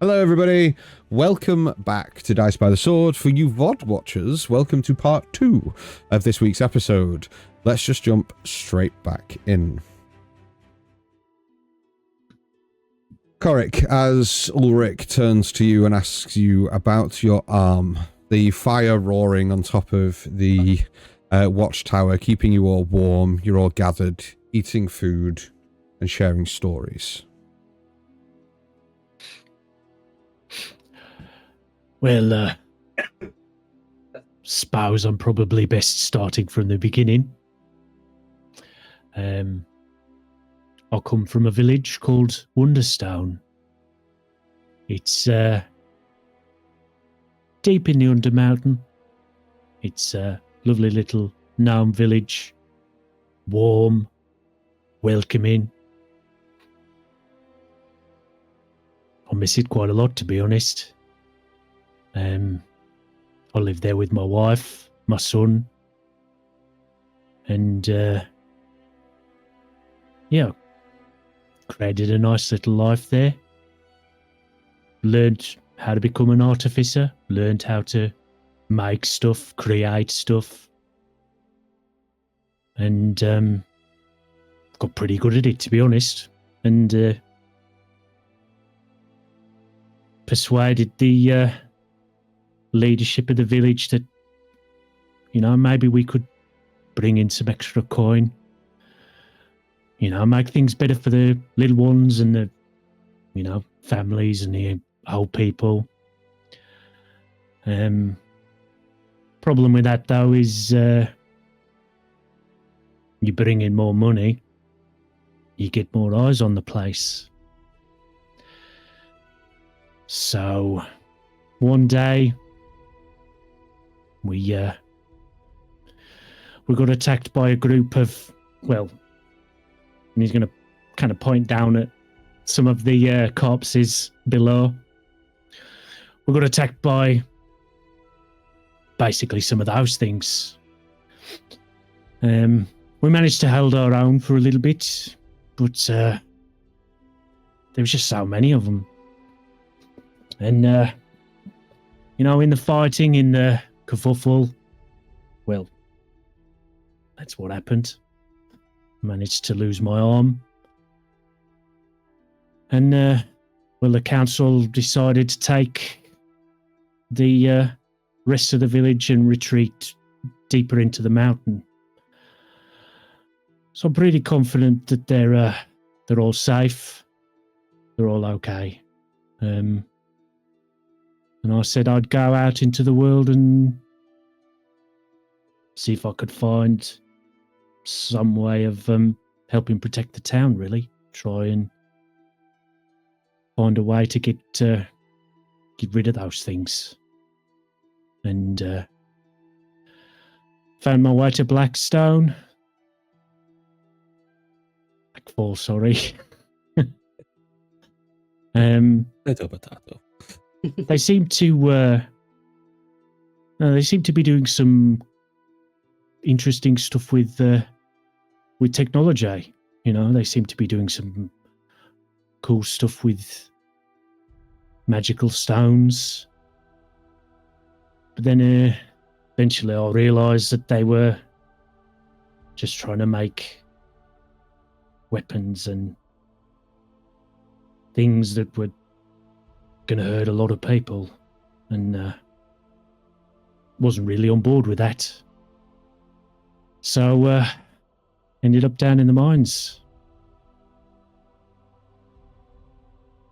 Hello everybody, welcome back to Dice by the Sword. For you VOD watchers, welcome to part 2 of this week's episode. Let's just jump straight back in. Korik, as Ulrich turns to you and asks you about your arm, the fire roaring on top of the watchtower, keeping you all warm, you're all gathered, eating food and sharing stories. Well, suppose I'm probably best starting from the beginning. I come from a village called Wonderstone. It's deep in the Undermountain. It's a lovely little gnome village, warm, welcoming. I miss it quite a lot, to be honest. I live there with my wife, my son, and created a nice little life there. Learned how to become an artificer, learned how to make stuff, create stuff, and got pretty good at it, to be honest, and persuaded the leadership of the village that, maybe we could bring in some extra coin, make things better for the little ones and the, families and the old people. Problem with that, though, is you bring in more money, you get more eyes on the place. So, one day, we got attacked by a group of, and he's going to kind of point down at some of the corpses below. We got attacked by basically some of those things. We managed to hold our own for a little bit, but there was just so many of them. And, in the fighting, in the kerfuffle, that's what happened. Managed to lose my arm. And, the council decided to take the rest of the village and retreat deeper into the mountain. So I'm pretty confident that they're all safe. They're all okay. And I said I'd go out into the world and see if I could find some way of helping protect the town, really. Try and find a way to get rid of those things. And found my way to Blackstone. Blackfall, sorry. Potato. They seem to be doing some interesting stuff with technology. They seem to be doing some cool stuff with magical stones. But then eventually I realised that they were just trying to make weapons and things that were going to hurt a lot of people, and wasn't really on board with that. So ended up down in the mines.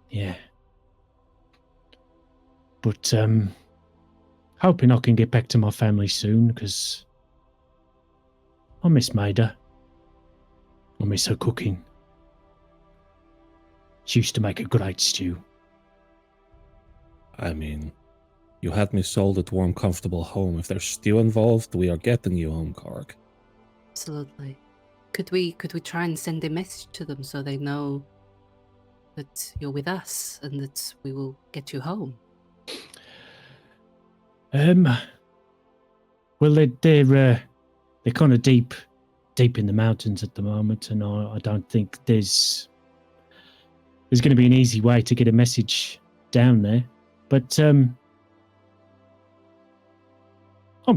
Yeah. But hoping I can get back to my family soon, because I miss Maida. I miss her cooking. She used to make a great stew. I mean, you had me sold at warm, comfortable home. If there's stew involved, we are getting you home, Korik. Absolutely. Could we try and send a message to them so they know that you're with us and that we will get you home? Well, they're kind of deep in the mountains at the moment, and I don't think there's going to be an easy way to get a message down there. But I'm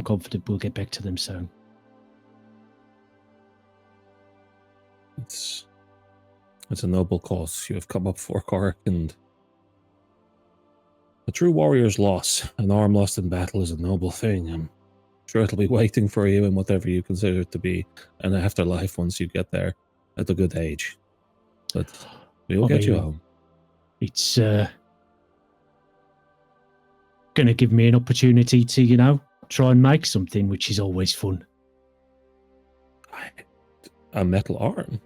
confident we'll get back to them soon. It's a noble cause you have come up for, Corric, and a true warrior's loss, an arm lost in battle, is a noble thing. I'm sure it'll be waiting for you in whatever you consider to be an afterlife once you get there at a good age. But we'll get you home. It's going to give me an opportunity to, try and make something, which is always fun. A metal arm?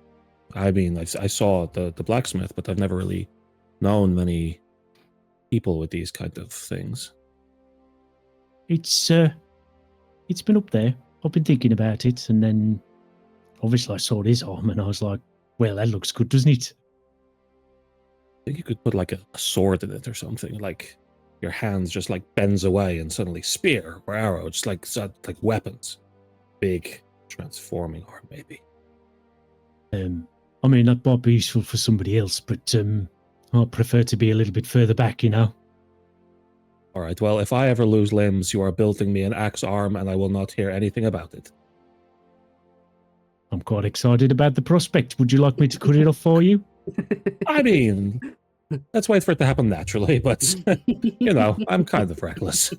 I mean, I saw the blacksmith, but I've never really known many people with these kind of things. It's been up there. I've been thinking about it, and then obviously I saw this arm, and I was like, well, that looks good, doesn't it? I think you could put like a sword in it or something, like your hands just like bends away and suddenly spear or arrow, just like weapons. Big transforming arm, maybe. I mean, that might be useful for somebody else, but I prefer to be a little bit further back, All right, well, if I ever lose limbs, you are building me an axe arm and I will not hear anything about it. I'm quite excited about the prospect. Would you like me to cut it off for you? I mean, let's wait for it to happen naturally, but, I'm kind of reckless.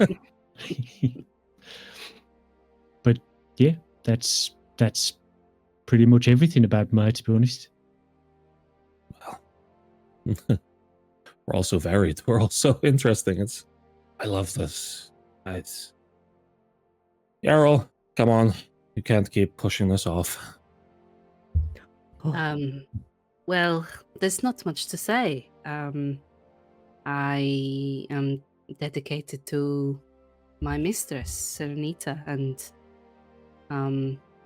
But, yeah, that's pretty much everything about Maya, to be honest. Well, we're all so varied. We're all so interesting. I love this. Yarrell, come on. You can't keep pushing this off. Well, there's not much to say. I am dedicated to my mistress, Serenita, and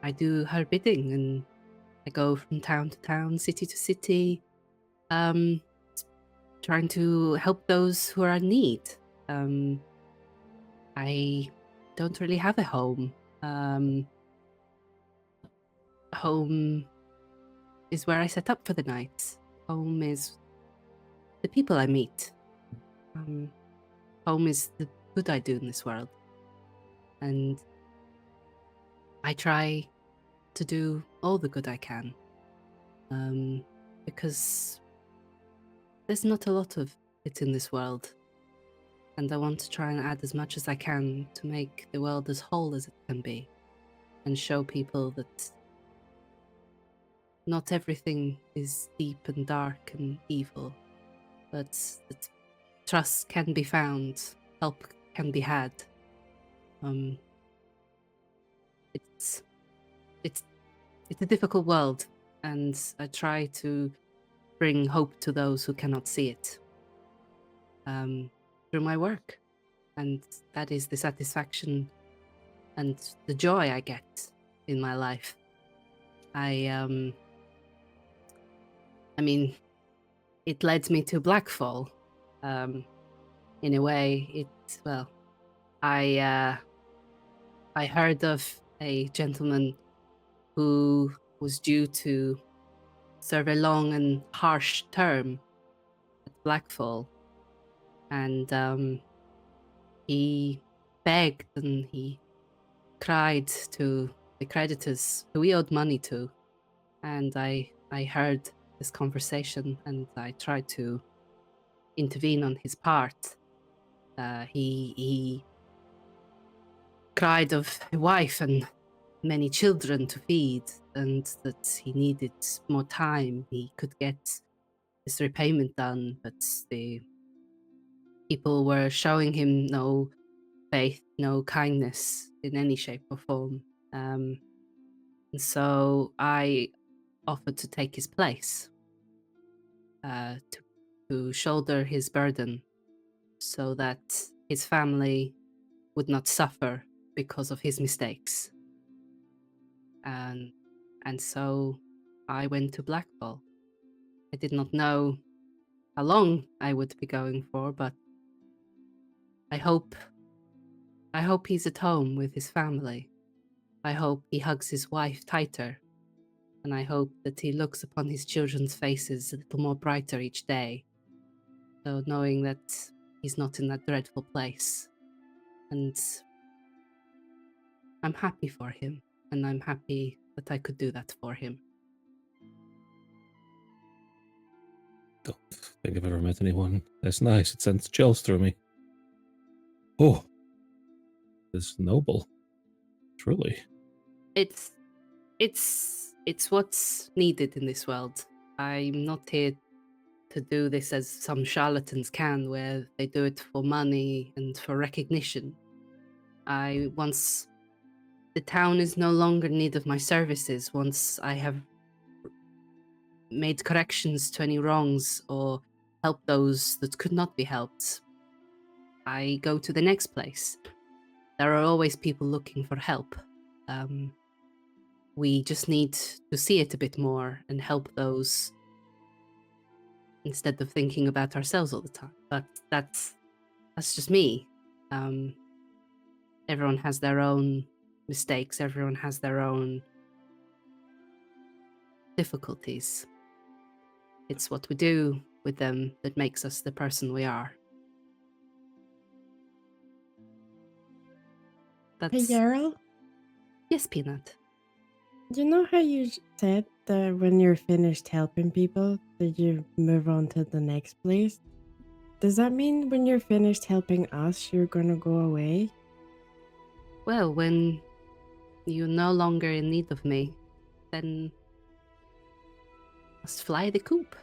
I do her bidding, and I go from town to town, city to city, trying to help those who are in need. I don't really have a home. Home is where I set up for the night. Home is the people I meet. Home is the good I do in this world. And I try to do all the good I can. Because there's not a lot of it in this world. And I want to try and add as much as I can to make the world as whole as it can be. And show people that not everything is deep and dark and evil, but that trust can be found, help can be had. It's a difficult world, and I try to bring hope to those who cannot see it through my work, and that is the satisfaction and the joy I get in my life. I mean, it led me to Blackfall. In a way, I heard of a gentleman who was due to serve a long and harsh term at Blackfall, and he begged and he cried to the creditors who he owed money to, and I heard this conversation, and I tried to intervene on his part. He cried of a wife and many children to feed, and that he needed more time. He could get his repayment done, but the people were showing him no faith, no kindness in any shape or form. And so I offered to take his place, to shoulder his burden so that his family would not suffer because of his mistakes. And so I went to Blackfall. I did not know how long I would be going for, but I hope he's at home with his family. I hope he hugs his wife tighter, and I hope that he looks upon his children's faces a little more brighter each day. So knowing that he's not in that dreadful place. And I'm happy for him, and I'm happy that I could do that for him. Don't think I've ever met anyone that's nice. It sends chills through me. Oh, it's noble. Truly. It's what's needed in this world. I'm not here to do this as some charlatans can, where they do it for money and for recognition. Once the town is no longer in need of my services, once I have made corrections to any wrongs or helped those that could not be helped, I go to the next place. There are always people looking for help. We just need to see it a bit more and help those instead of thinking about ourselves all the time. But that's just me. Everyone has their own mistakes. Everyone has their own difficulties. It's what we do with them that makes us the person we are. Hey, Yarrow, Yes, Peanut. you know how you said that when you're finished helping people, that you move on to the next place? Does that mean when you're finished helping us, you're gonna go away? Well, when you're no longer in need of me, then must fly the coop,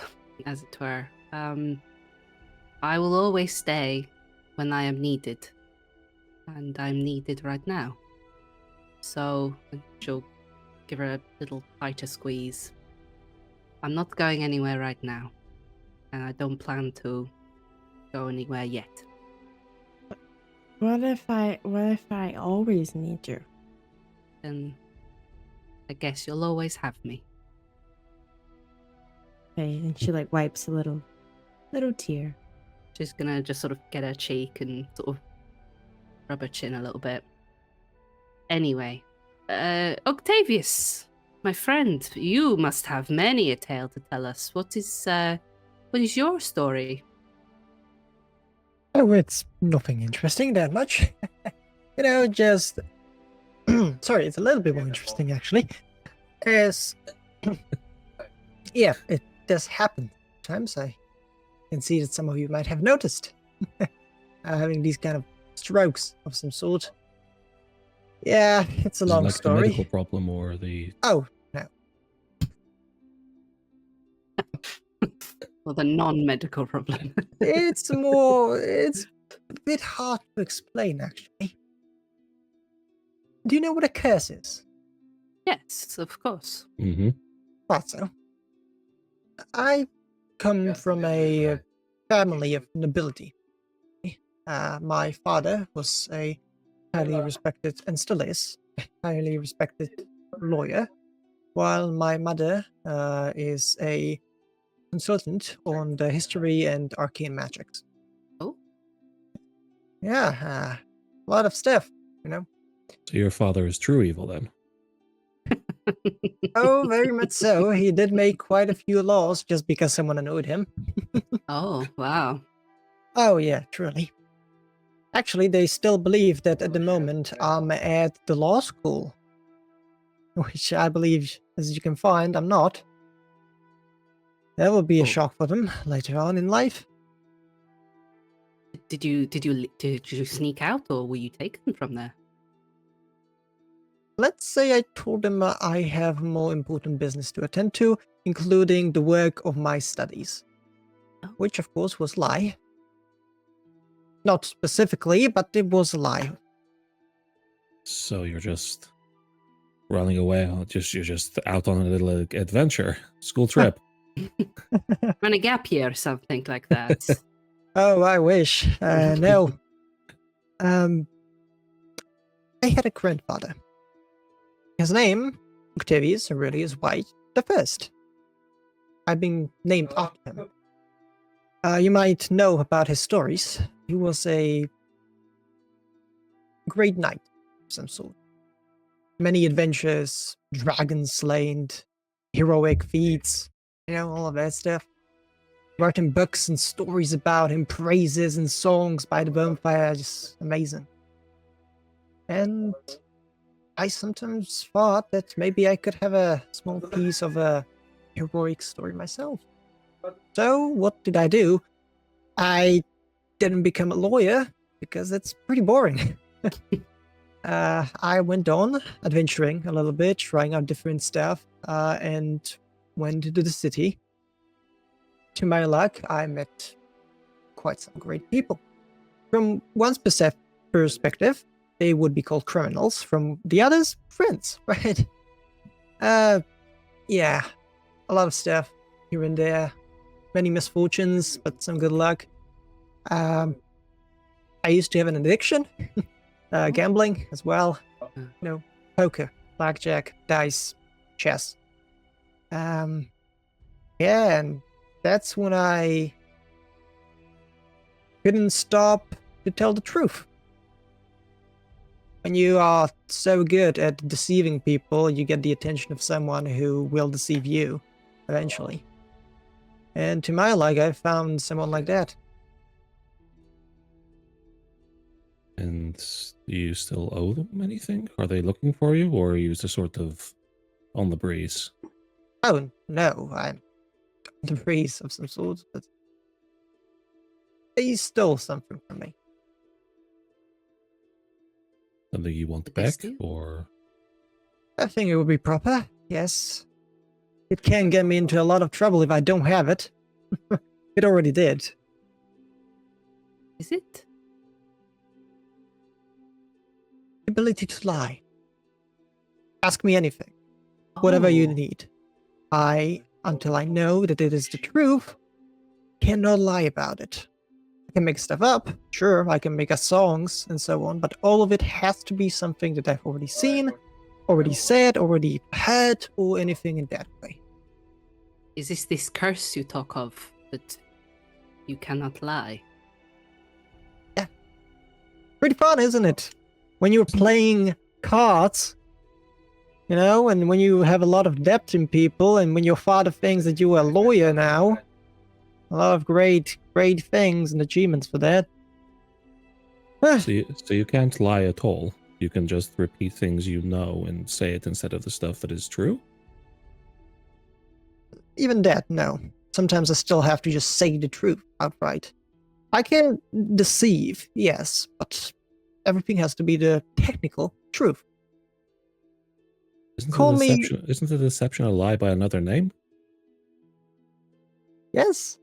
as it were. I will always stay when I am needed, and I'm needed right now. So she'll give her a little tighter squeeze. I'm not going anywhere right now, and I don't plan to go anywhere yet. What if I always need you? Then I guess you'll always have me. Okay, and she like wipes a little tear. She's gonna just sort of get her cheek and sort of rub her chin a little bit. Anyway, Octavius, my friend, you must have many a tale to tell us. What is your story? Oh, it's nothing interesting that much. Just... Sorry, it's a little bit more interesting, actually. As... yeah, it does happen sometimes. I can see that some of you might have noticed. Having these kind of strokes of some sort. Yeah, it's a Is it long like story. the medical problem or the... Oh, no. Well, the non-medical problem. It's a bit hard to explain, actually. Do you know what a curse is? Yes, of course. Mm-hmm. Thought so. I come from a family of nobility. My father was a highly respected, and still is, highly respected lawyer, while my mother is a consultant on the history and arcane magics. Oh. Yeah, a lot of stuff, So your father is true evil then? Oh, very much so. He did make quite a few laws just because someone annoyed him. Oh, wow. Oh, yeah, truly. Actually, they still believe that at the moment I'm at the law school. Which I believe, as you can find, I'm not. That will be a Oh. shock for them later on in life. Did you sneak out, or were you taken from there? Let's say I told them I have more important business to attend to, including the work of my studies. Oh. Which, of course, was a lie. Not specifically, but it was a lie. So you're just running away, you're just out on a little adventure, school trip. Run a gap year or something like that. Oh, I wish. No. I had a grandfather. His name, Octavius Aurelius White the First. I've been named after him. You might know about his stories. He was a great knight of some sort. Many adventures, dragons slain, heroic feats, all of that stuff. writing books and stories about him, praises and songs by the bonfire, just amazing. And I sometimes thought that maybe I could have a small piece of a heroic story myself. So what did I do? I didn't become a lawyer because it's pretty boring. I went on adventuring a little bit, trying out different stuff, and went to the city. To my luck, I met quite some great people. From one's perspective, they would be called criminals. From the others, friends, right? Yeah, a lot of stuff here and there. Many misfortunes, but some good luck. I used to have an addiction, gambling as well. Poker, blackjack, dice, chess. Yeah, and that's when I couldn't stop to tell the truth. When you are so good at deceiving people, you get the attention of someone who will deceive you eventually. And to my luck, I found someone like that. And do you still owe them anything? Are they looking for you, or are you just sort of on the breeze? Oh, no, I'm on the breeze of some sort, but they stole something from me. Something you want Did they back, steal? or I think it would be proper, yes. It can get me into a lot of trouble if I don't have it. It already did. Is it? Ability to lie. Ask me anything, whatever you Oh, need. Until I know that it is the truth, cannot lie about it. I can make stuff up, sure, I can make us songs and so on, but all of it has to be something that I've already seen, already said, already heard, or anything in that way. Is this curse you talk of that you cannot lie? Pretty fun, isn't it? When you're playing cards, and when you have a lot of depth in people, and when your father thinks that you are a lawyer now, a lot of great things and achievements for that. so you can't lie at all. You can just repeat things you know and say it instead of the stuff that is true. Even that, no. Sometimes I still have to just say the truth outright. I can deceive, yes, but everything has to be the technical truth. Isn't Call the me- deception? Isn't the deception a lie by another name? Yes.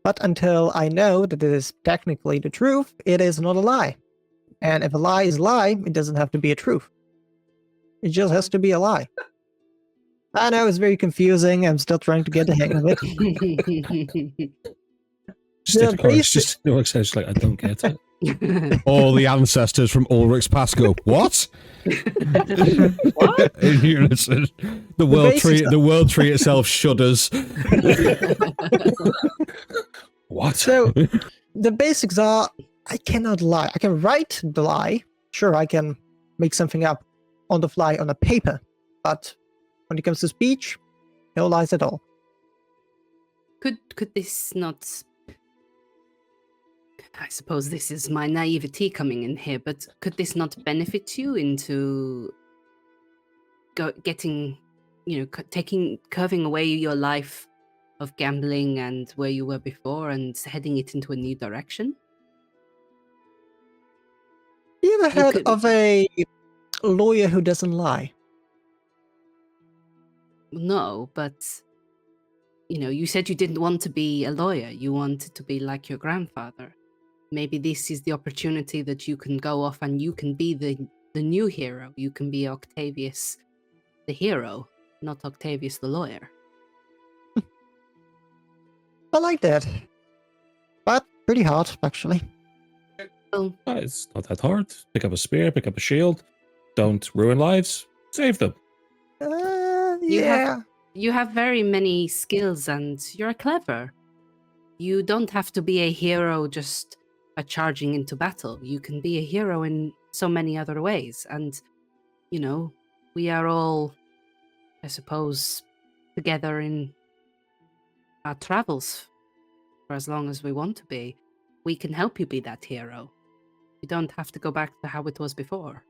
But until I know that it is technically the truth, it is not a lie. And if a lie is a lie, it doesn't have to be a truth. It just has to be a lie. I know it's very confusing. I'm still trying to get the hang of it. Just Yeah, of course, basic- just no exception. Like I don't get it. All the ancestors from Ulrich's past go, what? What? In unison. The world tree itself shudders. What? So the basics are I cannot lie. I can write the lie. Sure, I can make something up on the fly on a paper. But when it comes to speech, no lies at all. Could this not? I suppose this is my naivety coming in here, but could this not benefit you into getting, curving away your life of gambling and where you were before and heading it into a new direction? You ever You heard could- of a lawyer who doesn't lie? No, but you said you didn't want to be a lawyer. You wanted to be like your grandfather. Maybe this is the opportunity that you can go off and you can be the new hero. You can be Octavius the hero, not Octavius the lawyer. I like that. But pretty hard, actually. Well, It's not that hard. Pick up a spear, pick up a shield. Don't ruin lives. Save them. You Yeah. you have very many skills and you're clever. You don't have to be a hero just by charging into battle. You can be a hero in so many other ways. And, we are all, I suppose, together in our travels for as long as we want to be. We can help you be that hero. You don't have to go back to how it was before.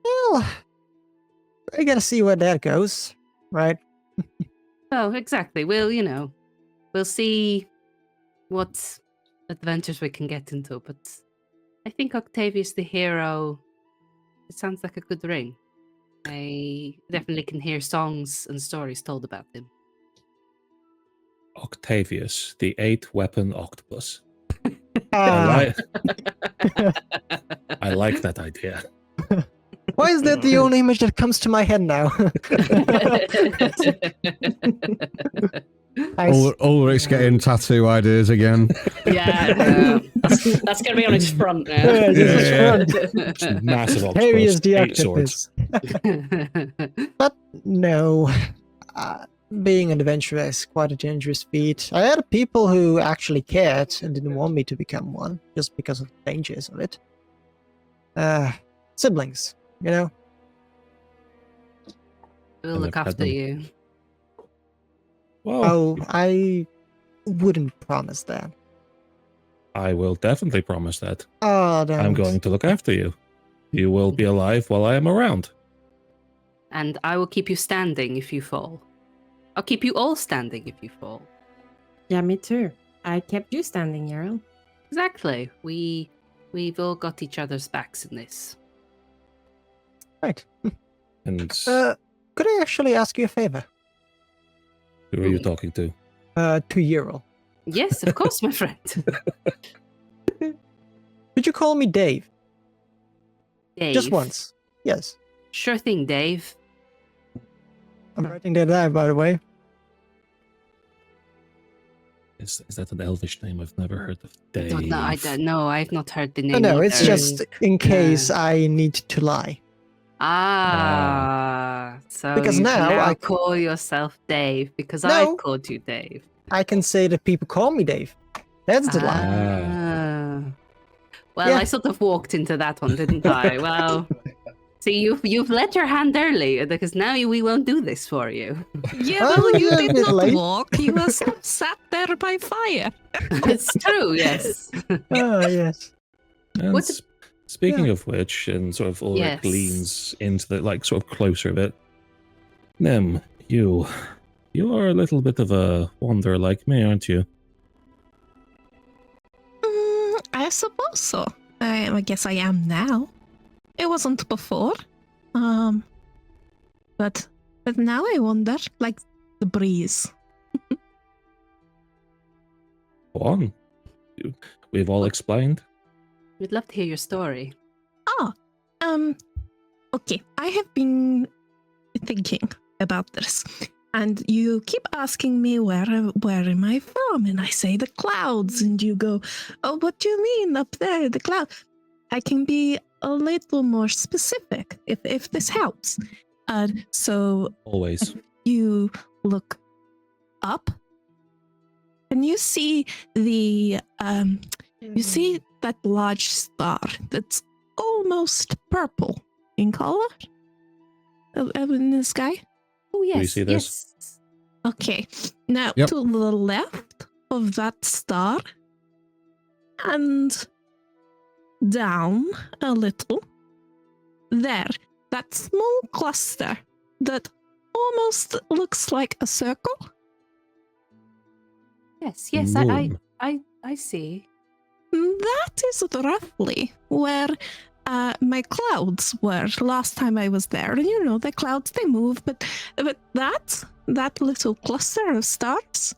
Well, I gotta see where that goes, right? Oh, exactly. We'll see what adventures we can get into, but I think Octavius the hero, it sounds like a good ring. I definitely can hear songs and stories told about him. Octavius, the 8-weapon octopus. Ah, I like that idea. why is that the only image that comes to my head now? Ulrich's getting tattoo ideas again. Yeah, that's going to be on his front now. Yeah, this is Yeah. fun. Just massive Heavy octopus, as the 8 swords. octopus. But no, being an adventurer is quite a dangerous feat. I had people who actually cared and didn't want me to become one, just because of the dangers of it. Siblings, you know? We'll And look I've had after them. you. Well, Oh, I wouldn't promise that. I will definitely promise that. Oh, don't. I'm going to look after you. You will be alive while I am around. And I will keep you standing if you fall. I'll keep you all standing if you fall. Yeah, me too. I kept you standing, Jarl. Exactly. We've all got each other's backs in this. Right. And Could I actually ask you a favor? who are you talking to? To Ural. Yes, of course, my friend. Could you call me Dave? Dave. Just once. Yes. Sure thing, Dave. I'm writing that down, by the way. Is that an elvish name? I've never heard of. Dave. I don't know. I've not heard the name. No, it's either. just in case I need to lie. So Because you now can I c- call yourself Dave because No. I've called you Dave. I can say that people call me Dave. That's the lie. Well, Yeah. I sort of walked into that one, didn't I? Well, see, you've let your hand early because now we won't do this for you. Yeah, Oh, well, you you're a did bit not late. walk. You were sat there by fire. It's true, yes. Oh, yes. And What's- speaking of which, and sort of Ulrich Yes. leans into the sort of closer a bit. Nem, you are a little bit of a wanderer like me, aren't you? I suppose so. I guess I am now. It wasn't before. But now I wonder, like the breeze. Go on. We've all explained. We'd love to hear your story. Okay. I have been thinking about this, and you keep asking me where am I from, and I say the clouds, and you go, oh, what do you mean up there, the cloud? I can be a little more specific if this helps. So Always. you look up, and you see you see that large star that's almost purple in color in the sky. Oh, yes. you see this? Yes. Okay, now Yep. to the left of that star and down a little, there, that small cluster that almost looks like a circle. Yes, I see. That is roughly where my clouds were last time I was there. And you know, the clouds, they move, but that little cluster of stars,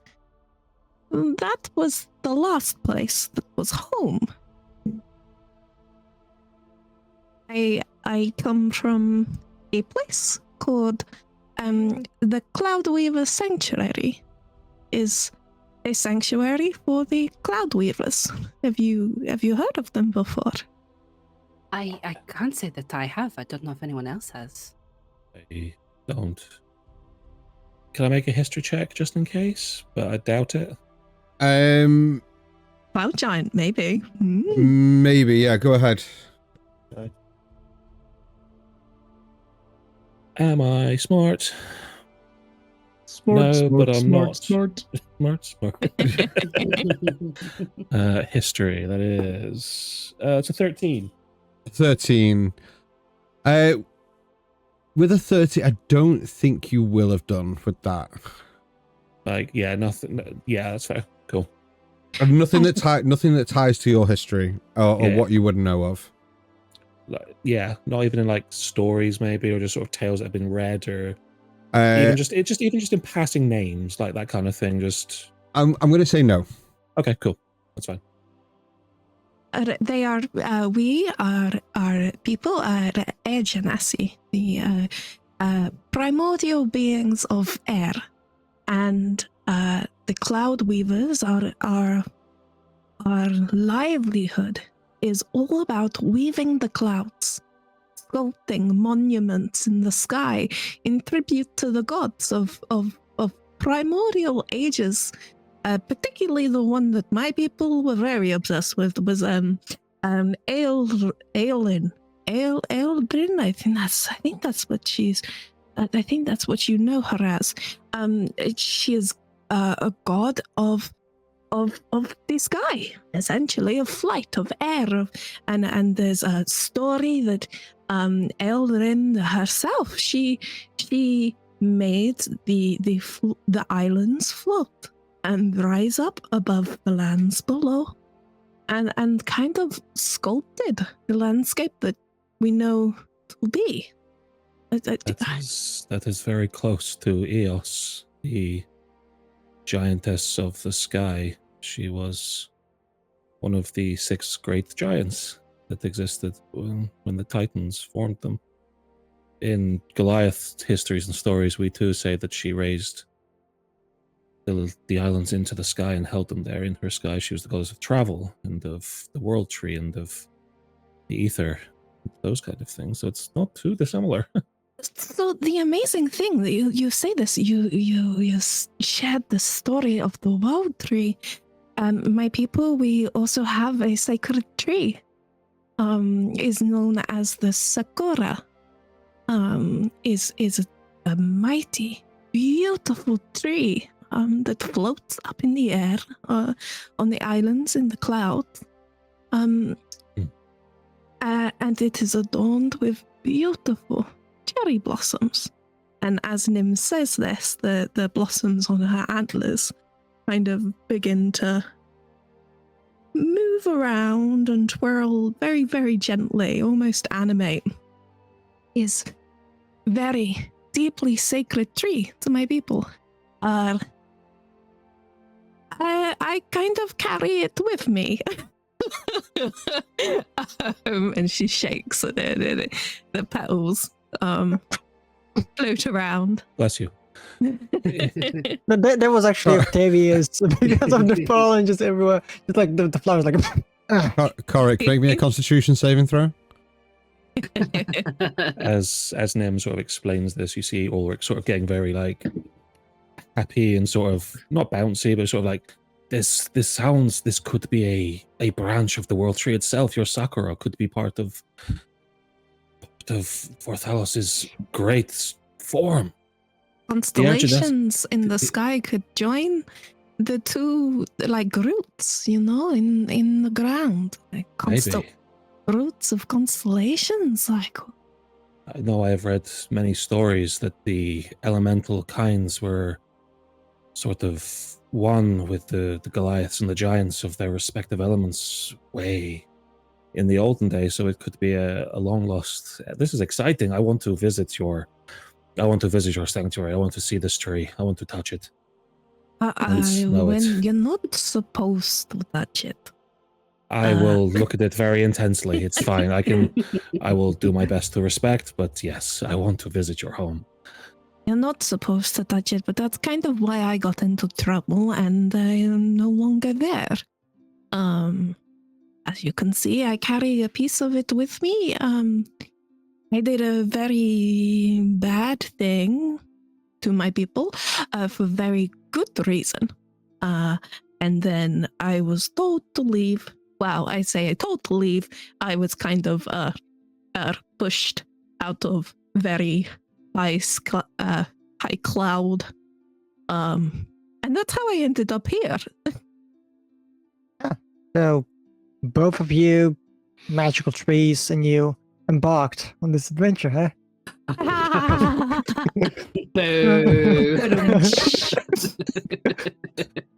that was the last place that was home. I come from a place called the Cloudweaver Sanctuary. Is a sanctuary for the Cloudweavers. Have you heard of them before? I can't say that I have. I don't know if anyone else has. I don't. Can I make a history check just in case? But I doubt it. Cloud Giant, maybe. Maybe, yeah, go ahead. Am I smart? No, but I'm not. Smart. Smart. History, that is... it's a 13. 13. With a 30, I don't think you will have done with that. Like, yeah, nothing... Yeah, that's fair. Cool. And nothing that ties to your history or what you would know of. Like, yeah, not even in like stories maybe, or just sort of tales that have been read, or even just in passing names, like that kind of thing. Just I'm going to say no. Okay, cool, that's fine. They are. We are people are Agenasi, the primordial beings of air, and the cloud weavers are our livelihood is all about weaving the clouds, sculpting monuments in the sky in tribute to the gods of primordial ages. Particularly the one that my people were very obsessed with was Aeldrin. I think that's what she's. I think that's what you know her as. She is a god of the sky, essentially, of flight, of air, and there's a story that Eldrin herself, she made the islands float and rise up above the lands below, and kind of sculpted the landscape that we know to be. That is very close to Eos, the giantess of the sky. She was one of the 6 great giants that existed when the Titans formed them. In Goliath histories and stories, we too say that she raised the islands into the sky and held them there in her sky. She was the goddess of travel and of the world tree and of the ether, those kind of things. So it's not too dissimilar. So the amazing thing that you say this, you shared the story of the world tree. My people, we also have a sacred tree. Is known as the Sakura. Is a mighty, beautiful tree that floats up in the air on the islands in the clouds. And it is adorned with beautiful cherry blossoms. And as Nim says this, the blossoms on her antlers kind of begin to move around and twirl very, very gently, almost animate. Is very deeply sacred tree to my people. I kind of carry it with me. And she shakes and the petals float around. Bless you. No, that was actually Octavia's because of the pollen just everywhere. Just like the flowers, like. Correct. Make me a Constitution saving throw. As Nim sort of explains this, you see Ulrich sort of getting very like happy and sort of not bouncy, but sort of like this could be a branch of the world tree itself. Your Sakura could be part of Vorthalos's great form. Constellations in the sky could join the two like roots, in the ground. Like Maybe. Roots of constellations, like. I know I have read many stories that the elemental kinds were sort of one with the Goliaths and the giants of their respective elements way in the olden days, so it could be a long lost. This is exciting. I want to visit your sanctuary. I want to see this tree. I want to touch it. You're not supposed to touch it. I will look at it very intensely. It's fine. I will do my best to respect, but yes, I want to visit your home. You're not supposed to touch it, but that's kind of why I got into trouble and I am no longer there. As you can see, I carry a piece of it with me. I did a very bad thing to my people for very good reason. And then I was told to leave. Well, I say told to leave. I was kind of pushed out of very high cloud And that's how I ended up here. So, both of you, magical trees, and you embarked on this adventure, huh? Boo.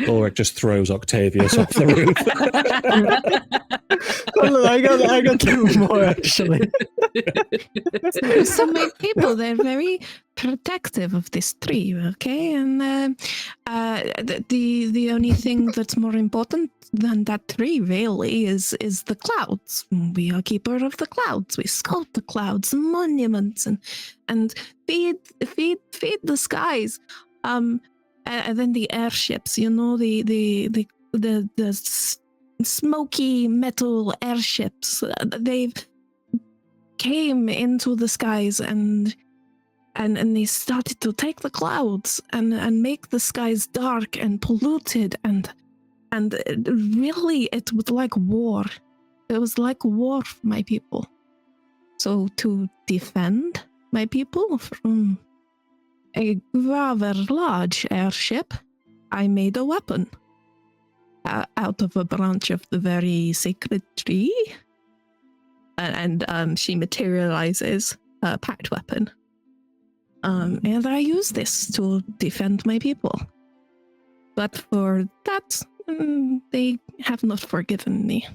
Ulrich just throws Octavius off the roof. Hold on, I got two more actually. So my people, they're very protective of this tree, okay? And the only thing that's more important than that tree really is the clouds. We are keeper of the clouds. We sculpt the clouds, monuments, and feed the skies. And then the airships, you know, the smoky metal airships. They've came into the skies and they started to take the clouds and make the skies dark and polluted and really it was like war. It was like war for my people. So to defend my people from a rather large airship, I made a weapon out of a branch of the very sacred tree. And she materializes a pact weapon. And I use this to defend my people. But for that, they have not forgiven me.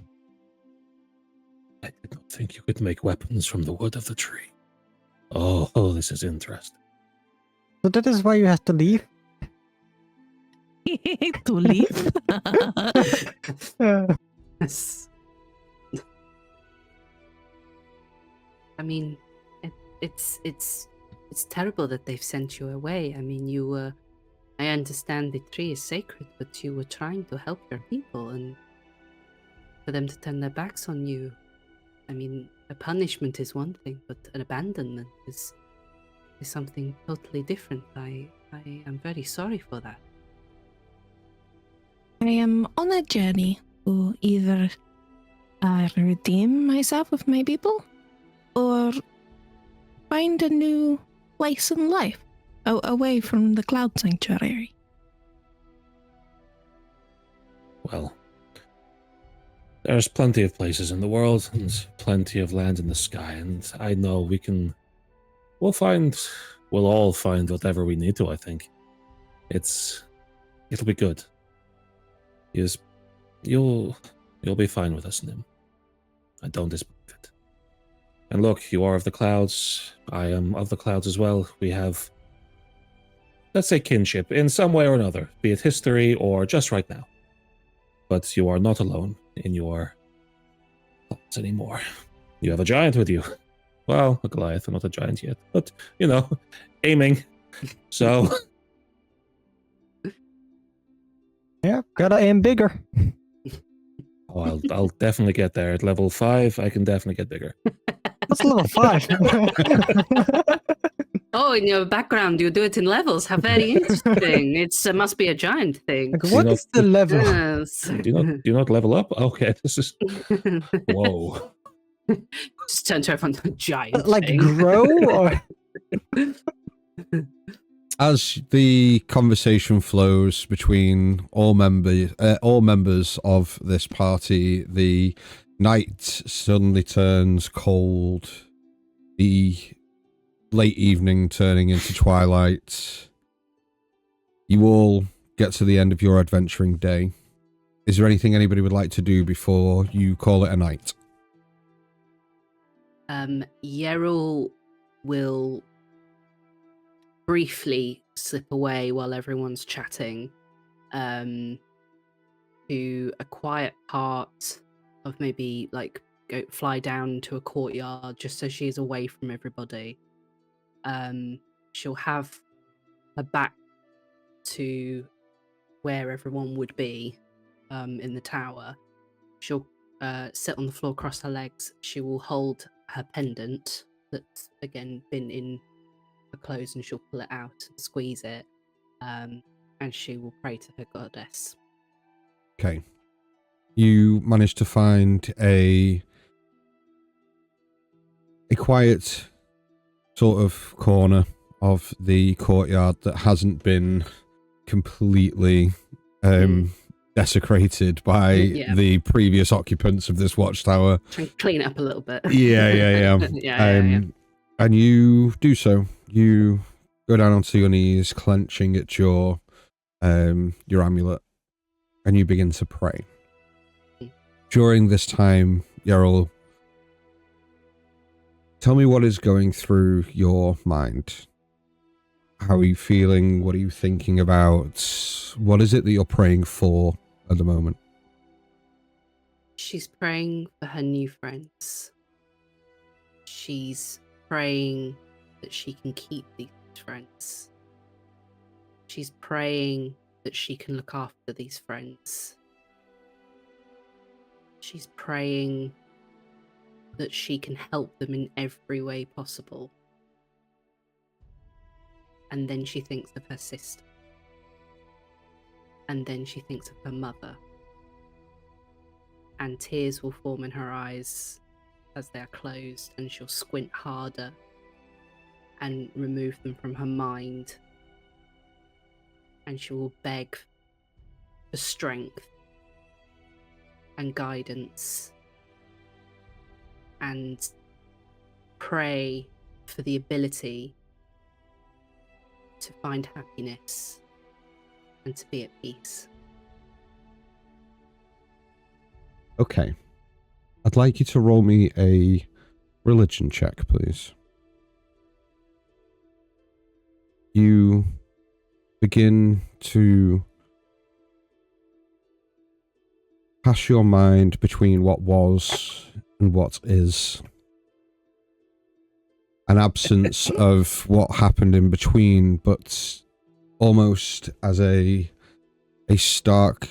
I did not think you could make weapons from the wood of the tree. Oh, this is interesting. So that is why you have to leave? To leave? Yes. I mean, it's terrible that they've sent you away. I mean, you were. I understand the tree is sacred, but you were trying to help your people, and for them to turn their backs on you. I mean, a punishment is one thing, but an abandonment is something totally different. I am very sorry for that. I am on a journey to either redeem myself with my people or find a new place in life away from the Cloud Sanctuary. Well, there's plenty of places in the world and plenty of land in the sky, and I know we'll all find whatever we need to, I think. It'll be good. You'll be fine with us, Nim. I don't disbelieve it. And look, you are of the clouds. I am of the clouds as well. We have, let's say, kinship in some way or another, be it history or just right now. But you are not alone in your thoughts anymore. You have a giant with you. Well, a Goliath, not a giant yet, but, aiming. So... Yeah, gotta aim bigger. Oh, I'll definitely get there. At level 5, I can definitely get bigger. What's level 5? Oh, in your background, you do it in levels. How very interesting. It must be a giant thing. Like, what is the level? Yes. Do you not level up? Okay, this is... Whoa. Just turn to everyone, giant Like thing. grow or... As the conversation flows between all members of this party, the night suddenly turns cold. The late evening turning into twilight. You all get to the end of your adventuring day. Is there anything anybody would like to do before you call it a night? Yerul will briefly slip away while everyone's chatting to a quiet part of maybe like fly down to a courtyard just so she's away from everybody. She'll have her back to where everyone would be in the tower. She'll sit on the floor, cross her legs. She will hold her pendant that's again been in her clothes, and she'll pull it out and squeeze it, and she will pray to her goddess. Okay. You manage to find a quiet sort of corner of the courtyard that hasn't been completely desecrated by Yeah. the previous occupants of this watchtower. Try and clean it up a little bit. Yeah. yeah. And you do so. You go down onto your knees, clenching at your amulet, and you begin to pray. During this time, Yeril, tell me what is going through your mind. How are you feeling? What are you thinking about? What is it that you're praying for at the moment? She's praying for her new friends. She's praying that she can keep these friends. She's praying that she can look after these friends. She's praying that she can help them in every way possible. And then she thinks of her sister. And then she thinks of her mother. And tears will form in her eyes as they are closed, and she'll squint harder and remove them from her mind. And she will beg for strength and guidance and pray for the ability to find happiness and to be at peace. Okay. I'd like you to roll me a religion check, please. You begin to pass your mind between what was and what is. An absence of what happened in between, but almost as a stark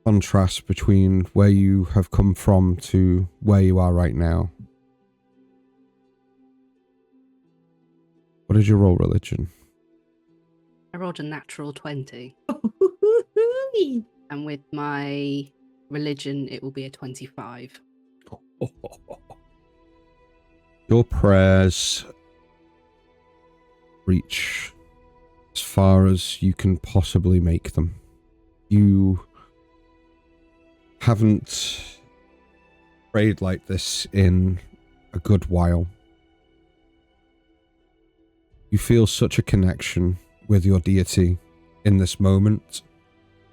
contrast between where you have come from to where you are right now. What did you roll, religion? I rolled a natural 20. And with my religion, it will be a 25. Your prayers reach as far as you can possibly make them. You haven't prayed like this in a good while. You feel such a connection with your deity in this moment,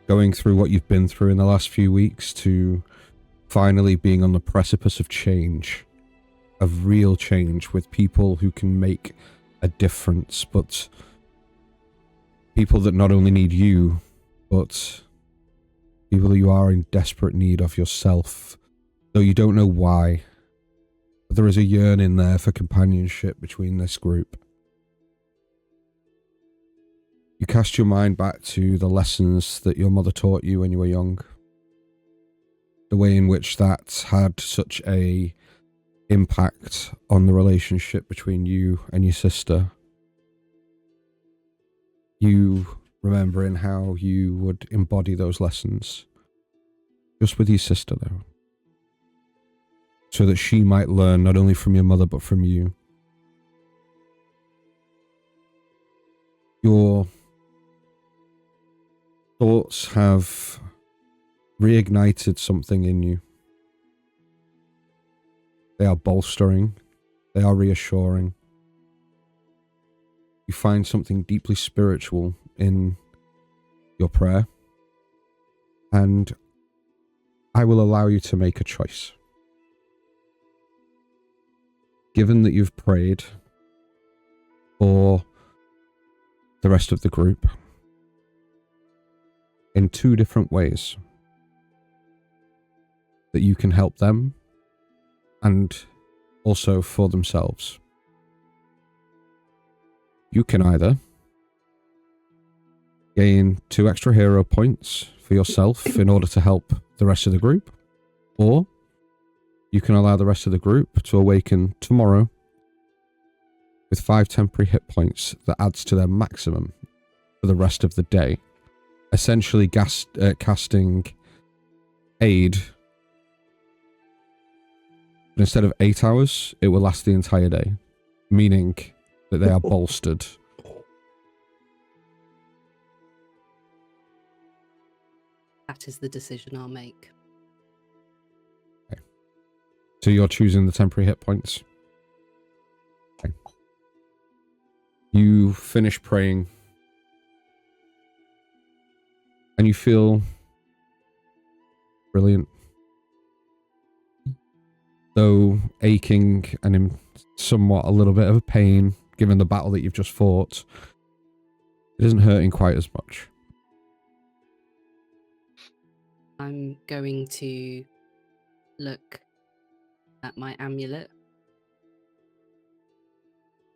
going through what you've been through in the last few weeks to finally being on the precipice of change, of real change with people who can make a difference, but people that not only need you, but people that you are in desperate need of yourself, though you don't know why. But there is a yearning there for companionship between this group. You cast your mind back to the lessons that your mother taught you when you were young. The way in which that had such a impact on the relationship between you and your sister. You remembering how you would embody those lessons just with your sister, though, so that she might learn not only from your mother but from you. Your thoughts have reignited something in you. They are bolstering. They are reassuring. You find something deeply spiritual in your prayer. And I will allow you to make a choice. Given that you've prayed for the rest of the group in two different ways, that you can help them and also for themselves. You can either gain 2 extra hero points for yourself in order to help the rest of the group, or you can allow the rest of the group to awaken tomorrow with 5 temporary hit points that adds to their maximum for the rest of the day, essentially casting aid. But instead of 8 hours, it will last the entire day, meaning that they are bolstered. that is the decision I'll make. So you're choosing the temporary hit points. Okay. You finish praying. And you feel brilliant. Though aching and in somewhat a little bit of a pain, given the battle that you've just fought, it isn't hurting quite as much. I'm going to look at my amulet.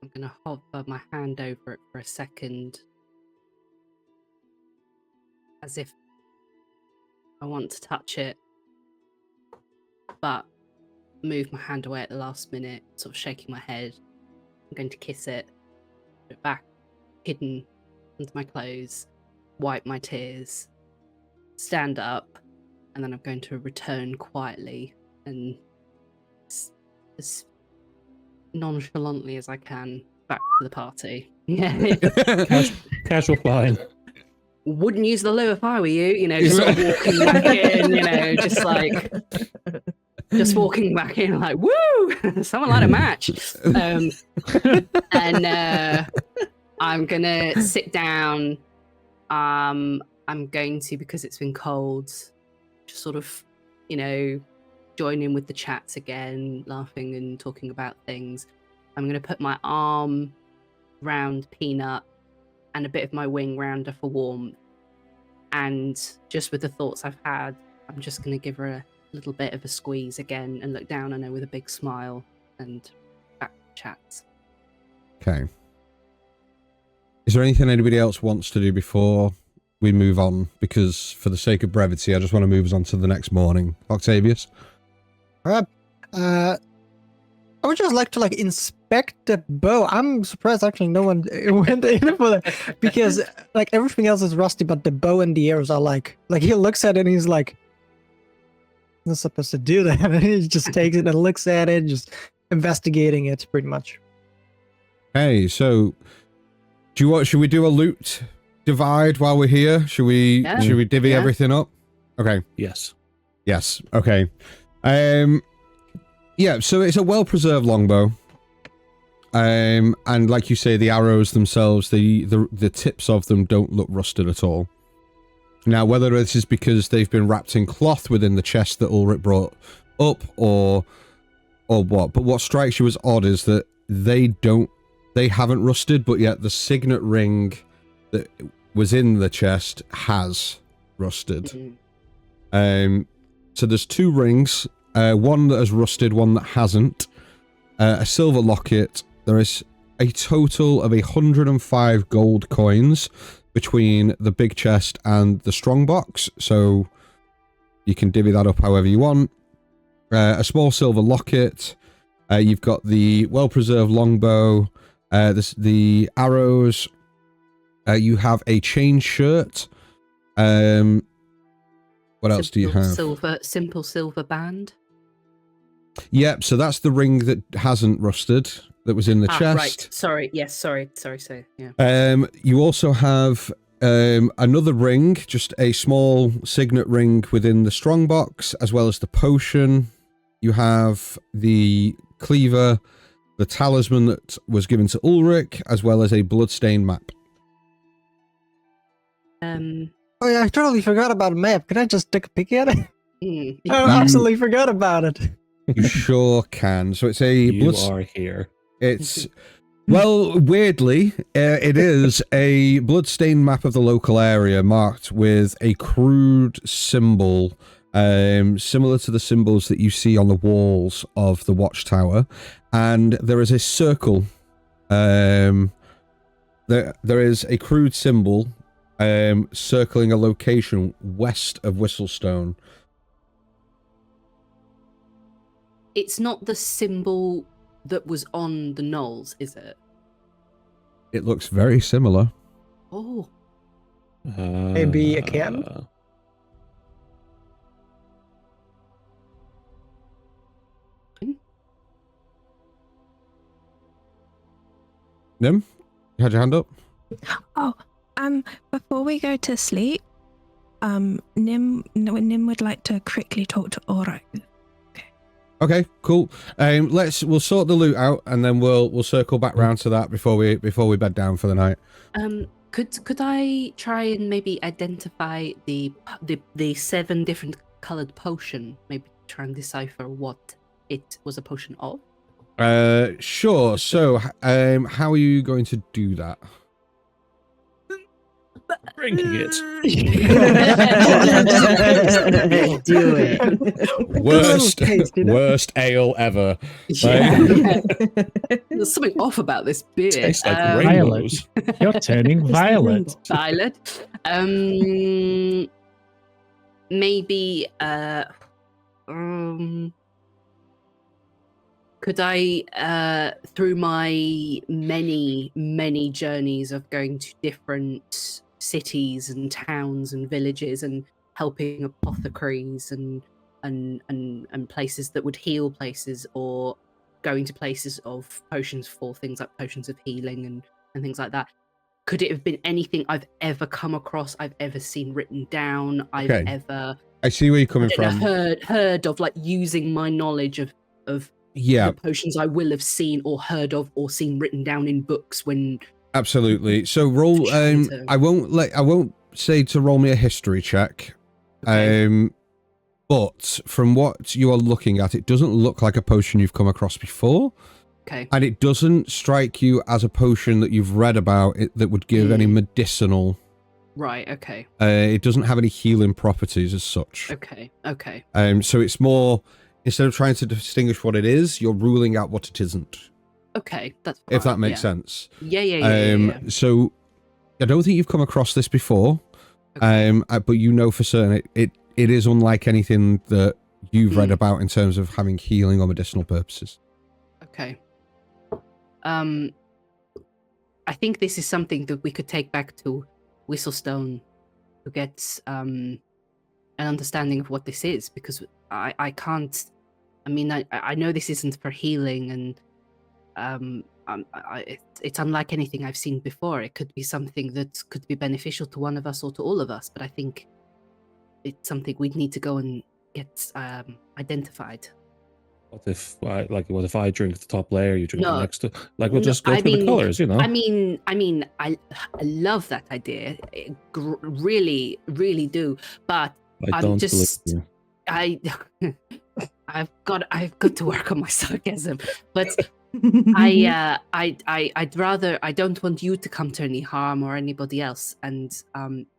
I'm going to hover my hand over it for a second, as if I want to touch it, but move my hand away at the last minute, sort of shaking my head. I'm going to kiss it, put it back, hidden under my clothes, wipe my tears, stand up, and then I'm going to return quietly and as nonchalantly as I can back to the party. Yeah. Casual flying. Wouldn't use the loo if I were you, just sort of walking back in, just walking back in like, woo, someone like a match. And I'm gonna sit down. I'm going to, because it's been cold, just sort of, join in with the chats again, laughing and talking about things. I'm gonna put my arm round Peanut and a bit of my wing round her for warmth. And just with the thoughts I've had, I'm just going to give her a little bit of a squeeze again and look down on her with a big smile and back to chats. Okay. Is there anything anybody else wants to do before we move on? Because for the sake of brevity, I just want to move us on to the next morning. Octavius? I would just like to inspect the bow. I'm surprised actually no one went in for that, because everything else is rusty, but the bow and the arrows are he looks at it and he's like, I'm not supposed to do that. And he just takes it and looks at it, just investigating it pretty much. Hey, so should we do a loot divide while we're here? Should we divvy everything up? Okay. Yes. Yes. Okay. Yeah, so it's a well-preserved longbow. And like you say, the arrows themselves, the tips of them don't look rusted at all. Now, whether this is because they've been wrapped in cloth within the chest that Ulrich brought up, or what, but what strikes you as odd is that they haven't rusted, but yet the signet ring that was in the chest has rusted. So there's two rings. One that has rusted, one that hasn't. A silver locket. There is a total of 105 gold coins between the big chest and the strong box, so you can divvy that up however you want. A small silver locket. You've got the well-preserved longbow. The arrows. You have a chain shirt. What else do you have? Simple silver band. Yep, so that's the ring that hasn't rusted, that was in the chest. Right, sorry, yes, sorry, yeah. You also have another ring, just a small signet ring within the strong box, as well as the potion. You have the cleaver, the talisman that was given to Ulrich, as well as a bloodstained map. Oh yeah, I totally forgot about a map. Can I just take a peek at it? I absolutely forgot about it. You sure can. So it's a... You are here. It's... Well, weirdly, it is a bloodstained map of the local area marked with a crude symbol, similar to the symbols that you see on the walls of the watchtower. And there is a circle. There is a crude symbol circling a location west of Whistlestone. It's not the symbol that was on the knolls, is it? It looks very similar. Oh. Maybe a camp? Nim, you had your hand up? Oh, before we go to sleep, Nim would like to quickly talk to Ora. Okay, cool. We'll sort the loot out, and then we'll circle back round to that before we bed down for the night. Could I try and maybe identify the 7 different colored potion? Maybe try and decipher what it was a potion of. Sure. So, how are you going to do that? Drinking it. Do it. Worst ale ever. Yeah. There's something off about this beer. Tastes like Violet. rainbows. You're turning violet. Violet. Maybe. Could I, through my many journeys of going to different cities and towns and villages and helping apothecaries and places that would heal places, or going to places of potions for things like potions of healing and things like that, could it have been anything I've ever come across, I've ever seen written down, I've ever... I see where you're coming from. Heard of, like, using my knowledge of the potions I will have seen or heard of or seen written down in books when... Absolutely. So roll, I won't say to roll me a history check. Okay. But from what you are looking at, it doesn't look like a potion you've come across before. Okay. And it doesn't strike you as a potion that you've read about that would give any medicinal. Right, okay. It doesn't have any healing properties as such. Okay. So it's more, instead of trying to distinguish what it is, you're ruling out what it isn't. Okay, that's fine. If that makes sense. Yeah. So I don't think you've come across this before, but you know for certain it is unlike anything that you've read about in terms of having healing or medicinal purposes. Okay. I think this is something that we could take back to Whistlestone to get an understanding of what this is, because I can't. I mean, I know this isn't for healing, and it's unlike anything I've seen before. It could be something that could be beneficial to one of us or to all of us, but I think it's something we'd need to go and get identified. What if I drink the top layer, you drink the next? We'll just go through the colors, you know. I mean, I love that idea. Really, really do. But I'm just, I've got to work on my sarcasm. But I'd rather, I don't want you to come to any harm or anybody else. And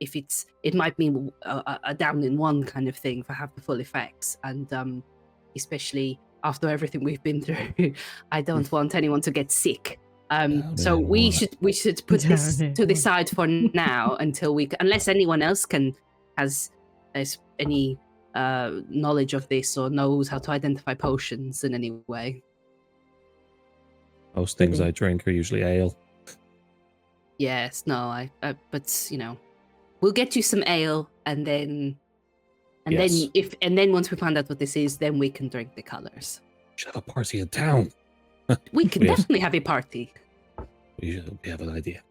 if it might mean a down in one kind of thing for have the full effects. And especially after everything we've been through, I don't want anyone to get sick. So we should put this to the side for now until unless anyone else has any knowledge of this or knows how to identify potions in any way. Most things I drink are usually ale. Yes, no, but we'll get you some ale, and then once we find out what this is, then we can drink the colors. We should have a party in town. We can definitely have a party. We have an idea.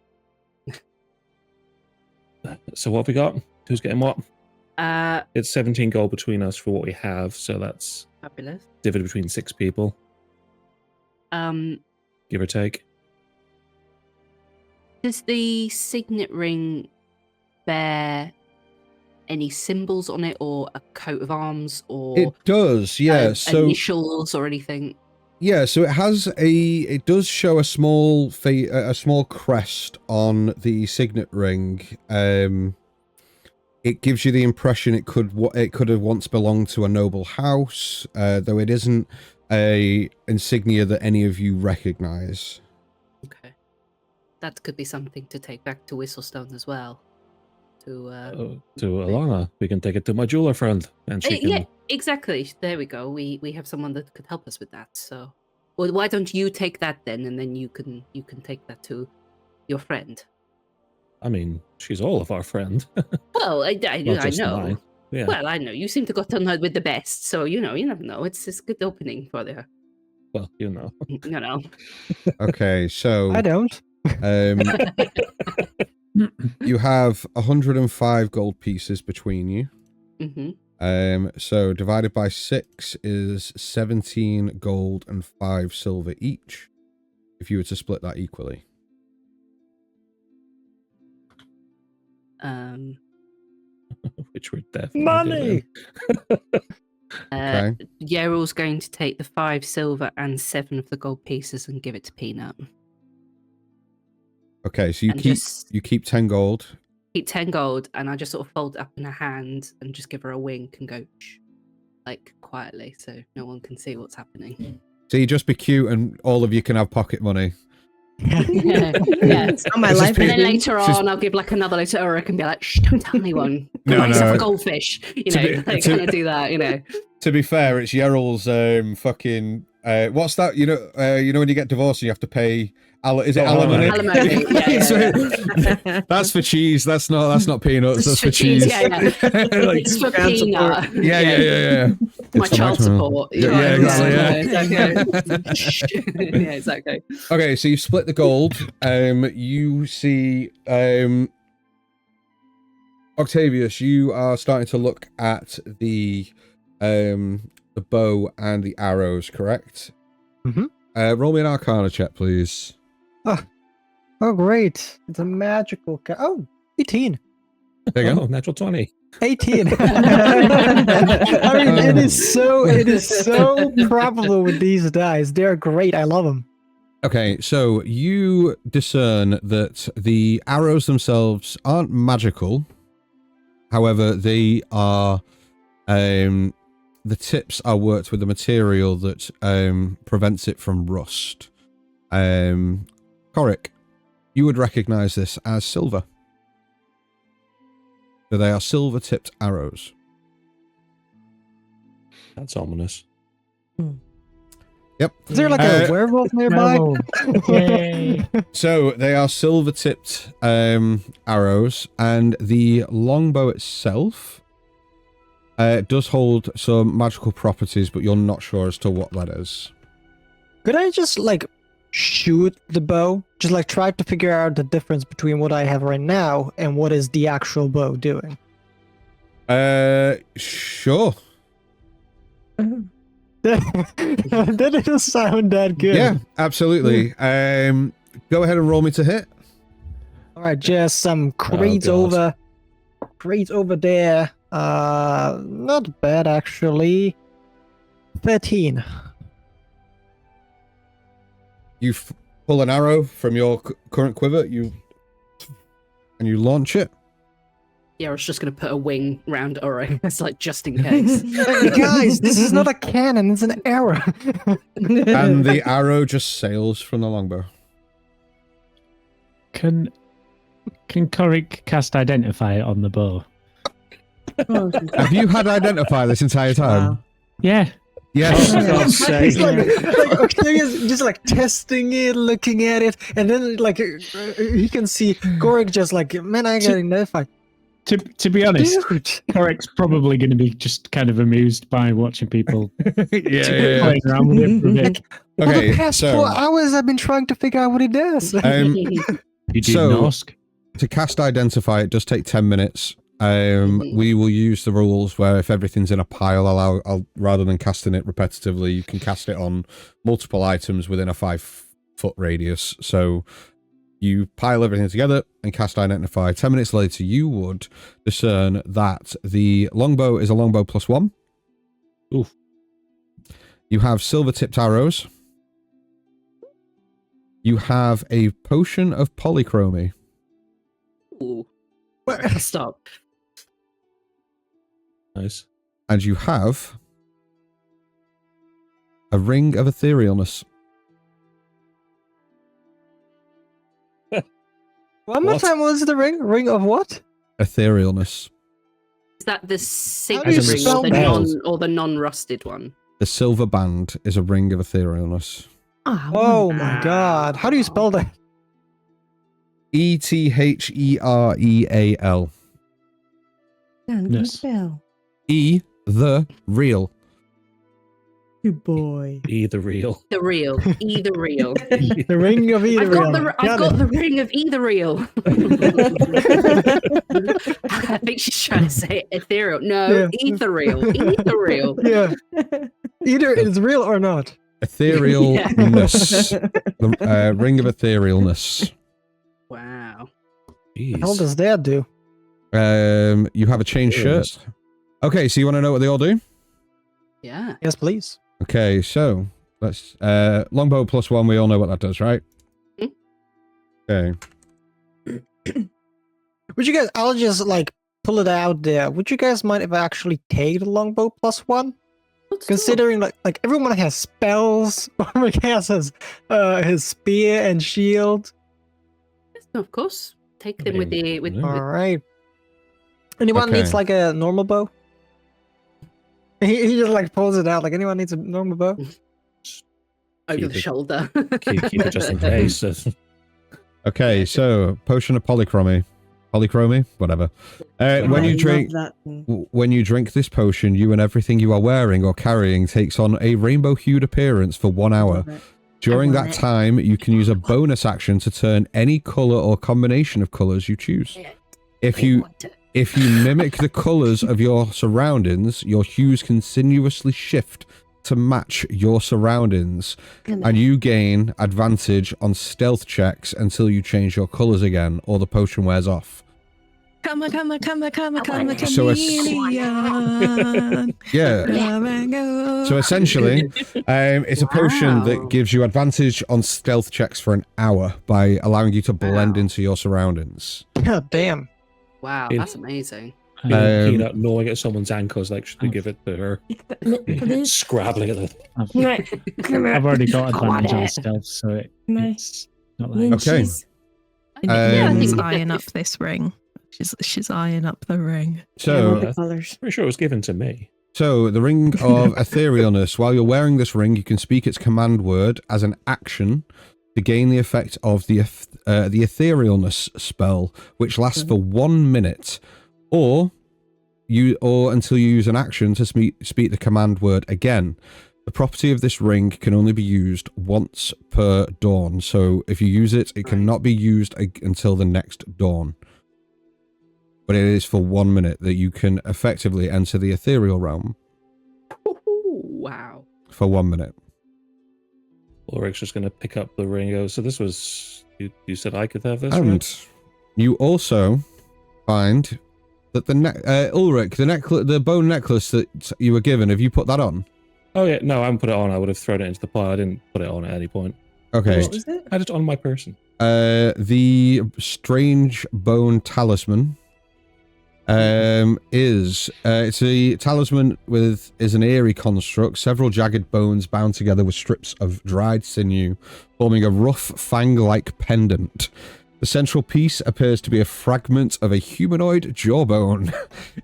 So what have we got? Who's getting what? It's 17 gold between us for what we have, so that's fabulous. Divided between 6 people. Give or take. Does the signet ring bear any symbols on it, or a coat of arms, or it does, yeah. So initials or anything? Yeah, so it does show a small crest on the signet ring. It gives you the impression it could have once belonged to a noble house, though it isn't a insignia that any of you recognize. Okay, that could be something to take back to Whistlestone as well. To Alana, we can take it to my jeweler friend, and she can... Yeah, exactly. There we go. We have someone that could help us with that. So, well, why don't you take that then, and then you can take that to your friend. I mean, she's all of our friend. Well, I know. Mine. Yeah. Well, I know. You seem to got on her with the best, so you never know. It's a good opening for her. Well, you know. You know. Okay, so I don't. You have 105 gold pieces between you. Mm-hmm. So divided by 6 is 17 gold and 5 silver each. If you were to split that equally. Which we're definitely Money! Okay. Yeryl's going to take the 5 silver and 7 of the gold pieces and give it to Peanut. Okay, so you And keep just- you keep 10 gold. Keep 10 gold, and I just sort of fold it up in her hand and just give her a wink and go, shh, like quietly, so no one can see what's happening. So you just be cute and all of you can have pocket money. Yeah. It's on my It's just life. And then She's- later on, I'll give like another letter to Ulrich and be like, shh, don't tell anyone. Go No, buy yourself no. a goldfish. You To know, be- like, to- kind of do that, you know. To be fair, it's Yeryl's fucking what's that? You know when you get divorced and you have to pay is it alimony? Alimony, yeah. That's for cheese. That's not peanuts. That's for cheese. Yeah, yeah. Like, It's for child support. Peanut. yeah. My It's for child maximum. support. Yeah, exactly. Shh. Yeah, exactly. Okay, so you split the gold. You see, Octavius, you are starting to look at the bow and the arrows, correct? Mhm. Roll me an Arcana check, please. Oh, great. It's a magical... 18. There you Oh, go. natural 20. 18. I mean, it is so probable with these dice. They're great. I love them. Okay, so you discern that the arrows themselves aren't magical. However, they are, the tips are worked with a material that prevents it from rust. Coric, you would recognize this as silver. So they are silver-tipped arrows. That's ominous. Yep. Is there like a werewolf nearby? No. Yay. So they are silver-tipped arrows, and the longbow itself does hold some magical properties, but you're not sure as to what that is. Could I just like shoot the bow? Just like try to figure out the difference between what I have right now and what is the actual bow doing? Sure. That doesn't sound that good. Yeah, absolutely. Go ahead and roll me to hit. All right, just some crates God. over there. Not bad actually. 13. You pull an arrow from your current quiver, and you launch it. Yeah, I was just going to put a wing round Ulrich. It's like just in case. Hey, guys, this is not a cannon, it's an arrow. And the arrow just sails from the longbow. Can Coric cast Identify on the bow? Oh, Have you had Identify this entire time? wow. Yeah. Yes. Oh, for God's sake. He's like Octavius just like testing it, looking at it, and then like he can see Gorik just like, man, I got identified. To be honest, Dude. Coric's probably going to be just kind of amused by watching people yeah. playing around with it for a bit. For the Okay, past so 4 hours, I've been trying to figure out what it does. You didn't So- ask. to cast Identify, it does take 10 minutes. We will use the rules where if everything's in a pile, I'll rather than casting it repetitively, you can cast it on multiple items within a 5-foot radius. So you pile everything together and cast Identify. 10 minutes later, you would discern that the longbow is a longbow +1. Oof. You have silver-tipped arrows. You have a potion of polychromy. Ooh. Stop. Nice. And you have a ring of etherealness. One more What? time, what was the ring? Ring of what? Etherealness. Is that the do sacred you ring spell that? or the non-rusted one? The silver band is a ring of etherealness. Oh my god. How do you spell that? Ethereal. Good Yes. spell. The real. Good boy. Either real. The real. Either real. The ring of either. I've got the ring of either real. I think she's trying to say ethereal. No, ethereal. Ethereal. Yeah. Either it's real or not. Etherealness. The ring of etherealness. Wow. Jeez. What the hell does that do? You have a chain shirt. Okay, so you want to know what they all do? Yeah. Yes, please. Okay, so let's longbow +1. We all know what that does, right? Okay. Would you guys? I'll just like pull it out there. Would you guys mind if I actually take the longbow +1? Considering like everyone has spells, Ulrich has his spear and shield. Yes, of course. Take them with the with. All right. Anyone needs like a normal bow? He just like pulls it out. Like anyone needs a normal bow? Over the shoulder. Keep it just in case. Okay, so potion of polychromy, whatever. When you drink this potion, you and everything you are wearing or carrying takes on a rainbow-hued appearance for 1 hour. During that time, you can use a bonus action to turn any color or combination of colors you choose. If you mimic the colors of your surroundings, your hues continuously shift to match your surroundings, and you gain advantage on stealth checks until you change your colors again or the potion wears off. Come, So essentially, it's a potion that gives you advantage on stealth checks for an hour by allowing you to blend into your surroundings. God damn. Wow, that's amazing. Peanut gnawing at someone's ankles, like, should we give it to her? Scrabbling at them. I've already got advantage on stealth, so it's not like... Okay. She's eyeing up this ring. She's eyeing up the ring. So, pretty sure it was given to me. So, the ring of etherealness. While you're wearing this ring, you can speak its command word as an action to gain the effect of the etherealness spell, which lasts for 1 minute, or until you use an action to speak the command word again. The property of this ring can only be used once per dawn. So, if you use it, it cannot be used until the next dawn. But it is for 1 minute that you can effectively enter the ethereal realm. Wow. For 1 minute. Ulrich's just going to pick up the ring and go, so this was... You said I could have this, And right? you also find that Ulrich, the bone necklace that you were given, have you put that on? Oh, yeah. No, I haven't put it on. I would have thrown it into the pile. I didn't put it on at any point. Okay. What was it? I had it on my person. The strange bone talisman it's a talisman is an eerie construct, several jagged bones bound together with strips of dried sinew, forming a rough fang-like pendant. The central piece appears to be a fragment of a humanoid jawbone.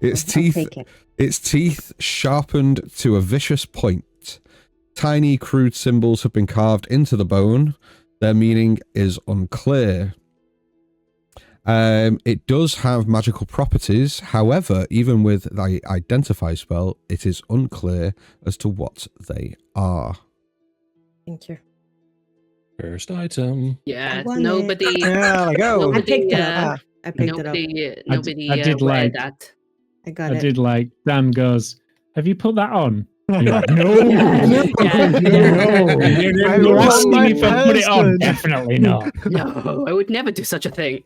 Its teeth sharpened to a vicious point. Tiny, crude symbols have been carved into the bone. Their meaning is unclear. It does have magical properties. However, even with the identify spell, it is unclear as to what they are. Thank you. First item. Yeah, I want nobody. it. Yeah, go. I picked it up. I picked it up. Nobody I did wear like- that. I got I it. did like, Dan goes, have you put that on? You're like, no, Yeah. you're asking me if I put it on. person. Definitely not. No, I would never do such a thing.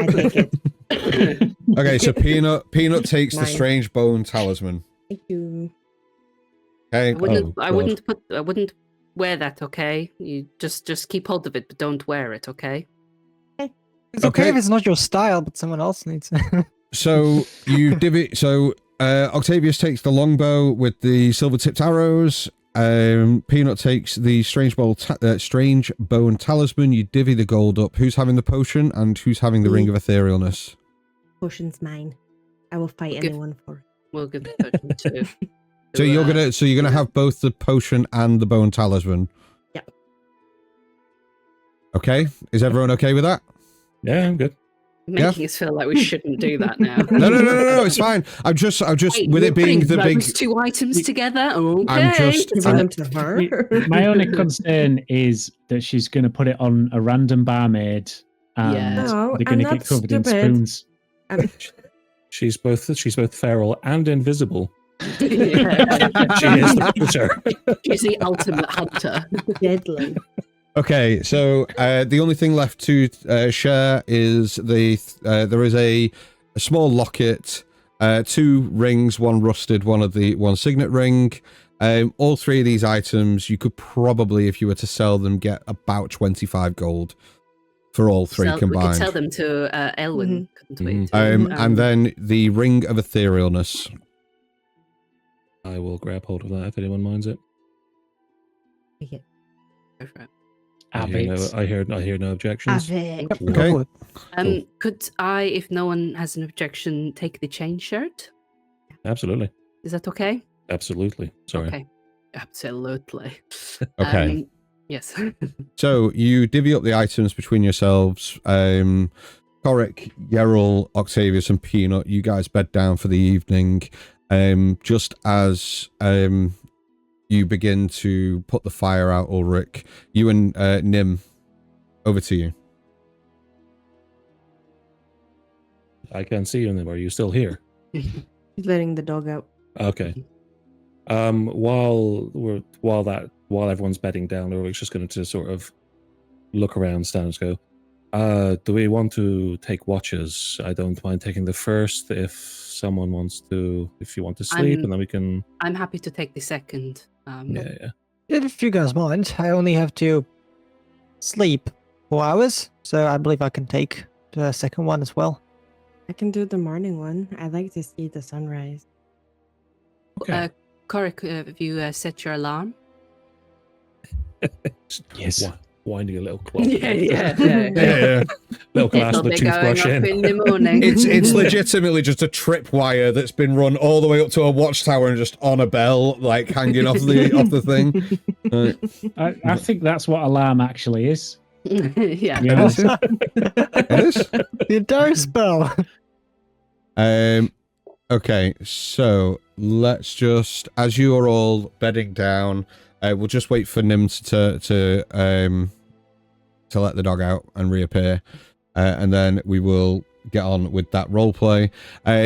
I take it. Okay, so Peanut takes the Mine. strange bone talisman. Thank you. Okay. I wouldn't wear that, okay? You just keep hold of it, but don't wear it, okay? It's okay if it's not your style, but someone else needs it. So you divvy. So Octavius takes the longbow with the silver-tipped arrows. Peanut takes the strange bone talisman. You divvy the gold up. Who's having the potion and who's having the ring of etherealness? Potion's mine. I will fight anyone for it. We'll give the potion to. So you're gonna have both the potion and the bone talisman. Yep. Okay. Is everyone okay with that? Yeah, I'm good. making us feel like we shouldn't do that now. No, it's fine. I'm just Wait, with you're it being the putting big. those two items together. Okay. I'm just. Giving them to her. My only concern is that she's going to put it on a random barmaid, and Yeah. No, they're going to I'm get not covered in stupid. spoons. She's both feral and invisible. Yeah. She is the hunter. She's the ultimate hunter. Deadly. Okay, so the only thing left to share is there is a small locket, 2 rings, one rusted, one signet ring. All 3 of these items, you could probably, if you were to sell them, get about 25 gold for all 3 We combined. could sell them to Elwyn, couldn't we? And then the ring of etherealness. I will grab hold of that if anyone minds it. Go for it. I hear no objections. Okay. Could I, if no one has an objection, take the chain shirt? Absolutely. Is that okay? Absolutely. Sorry. Okay. Absolutely. Okay. Yes. So you divvy up the items between yourselves. Coric, Yeril, Octavius, and Peanut. You guys bed down for the evening. Just as you begin to put the fire out, Ulrich, you and Nim, over to you. I can't see you anymore. Are you still here? She's letting the dog out. Okay. While everyone's bedding down, Ulrich's just going to sort of look around, stand and go, do we want to take watches? I don't mind taking the first if someone wants to, if you want to sleep, and then we can... I'm happy to take the second. Yeah. If you guys mind, I only have to sleep 4 hours, so I believe I can take the second one as well. I can do the morning one. I like to see the sunrise. Okay. Coric, have you set your alarm? Yes. Winding a little clock. Yeah. Little glass It'll with a be going toothbrush up in. in the morning. It's legitimately just a tripwire that's been run all the way up to a watchtower and just on a bell, like hanging off the thing. I think that's what alarm actually is. Yeah. Yeah. It is? The entire spell. Okay, so let's just, as you are all bedding down, we'll just wait for Nim to let the dog out and reappear, and then we will get on with that roleplay.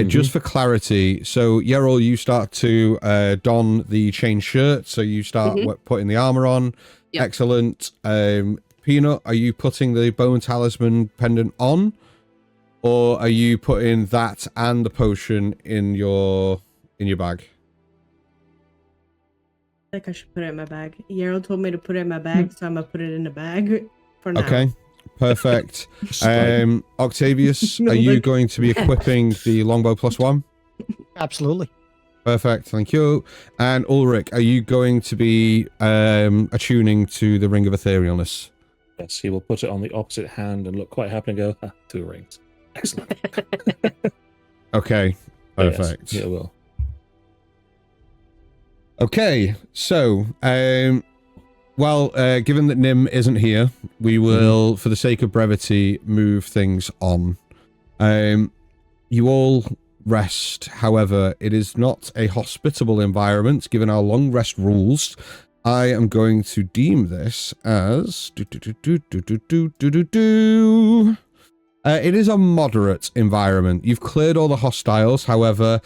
Just for clarity, so Yerol, you start to don the chain shirt, so you start putting the armor on. Yep. Excellent. Peanut, are you putting the bone talisman pendant on? Or are you putting that and the potion in your bag? I think I should put it in my bag. Yarrow told me to put it in my bag, so I'm gonna put it in the bag for now. Okay, perfect. Octavius, are you going to be equipping the longbow +1? Absolutely. Perfect, thank you. And Ulrich, are you going to be attuning to the Ring of Etherealness? Yes, he will put it on the opposite hand and look quite happy and go, 2 rings. Excellent. Okay, perfect. Yes, it will. Okay, so, given that Nim isn't here, we will, for the sake of brevity, move things on. You all rest. However, it is not a hospitable environment, given our long rest rules. I am going to deem this as... it is a moderate environment. You've cleared all the hostiles, however...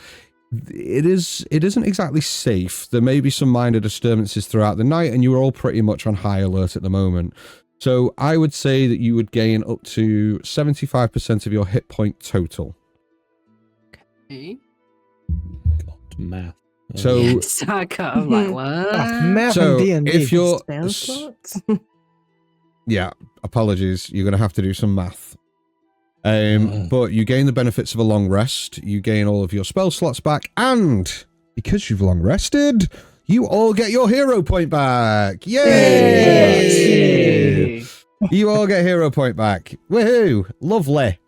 It isn't exactly safe. There may be some minor disturbances throughout the night, and you are all pretty much on high alert at the moment. So I would say that you would gain up to 75% of your hit point total. Okay. God, math. So, Yes, I can't, like, what? Math so and D&D. if you're... Spell slots? Yeah, apologies. You're going to have to do some math. But you gain the benefits of a long rest, you gain all of your spell slots back, and because you've long rested, you all get your hero point back. Yay! You all get hero point back. Woohoo! Lovely.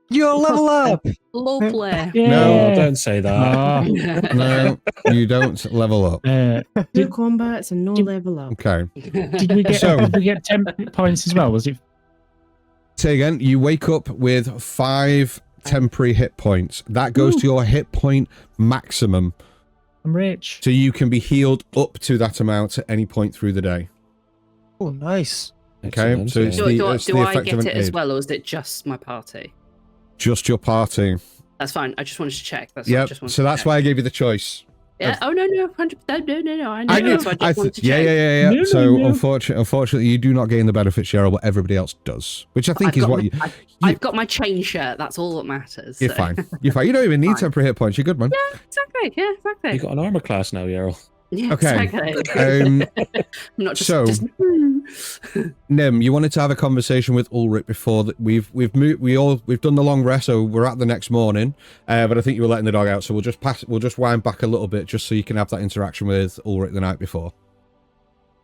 You'll level up. Lovely. No, don't say that. No, you don't level up. No combat, so no level up. Okay. Did we get 10 points as well? Was it Say again, you wake up with 5 temporary hit points. That goes to your hit point maximum. I'm rich. So you can be healed up to that amount at any point through the day. Oh, nice. Okay, Excellent, so it's yeah. Do I effect get of an it as aid. well, or is it just my party? Just your party. That's fine. I just wanted to check. That's Yep, so that's why I gave you the choice. Yeah. Oh no, 100%. No. I know. I knew, So I just wanted to check. yeah. No, So no. unfortunately, you do not gain the benefits, Cheryl, but everybody else does, which I think I've is got what my- you. I've got my chain shirt. That's all that matters. You're so. fine. You're fine. You don't even need Fine. temporary hit points. You're good, man. Yeah, exactly. Yeah, exactly. You got an armor class now, Yarrow. Yeah, Okay. exactly. Um, I'm not just. so- just Nim, you wanted to have a conversation with Ulrich before that. We've done the long rest, so we're at the next morning. But I think you were letting the dog out, so we'll just wind back a little bit just so you can have that interaction with Ulrich the night before.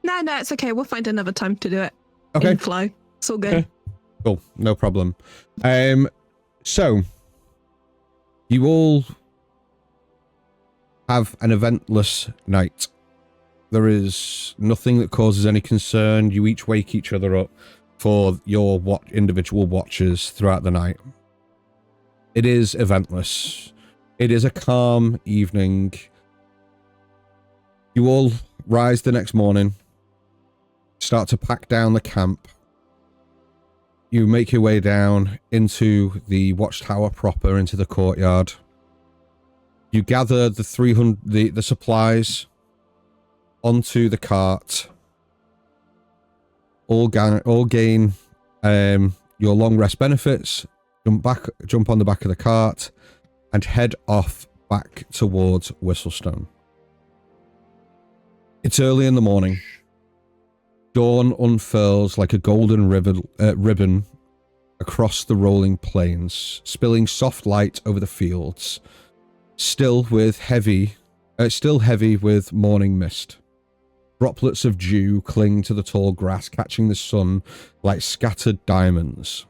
No, it's okay. We'll find another time to do it. Okay. In flow. It's all good. Okay. Cool, no problem. So you all have an eventless night. There is nothing that causes any concern. You each wake each other up for your individual watches throughout the night. It is eventless. It is a calm evening. You all rise the next morning, start to pack down the camp. You make your way down into the watchtower proper, into the courtyard. You gather the supplies onto the cart. All gain your long rest benefits. Jump on the back of the cart, and head off back towards Whistlestone. It's early in the morning. Dawn unfurls like a golden ribbon across the rolling plains, spilling soft light over the fields, still heavy with morning mist. Droplets of dew cling to the tall grass, catching the sun like scattered diamonds.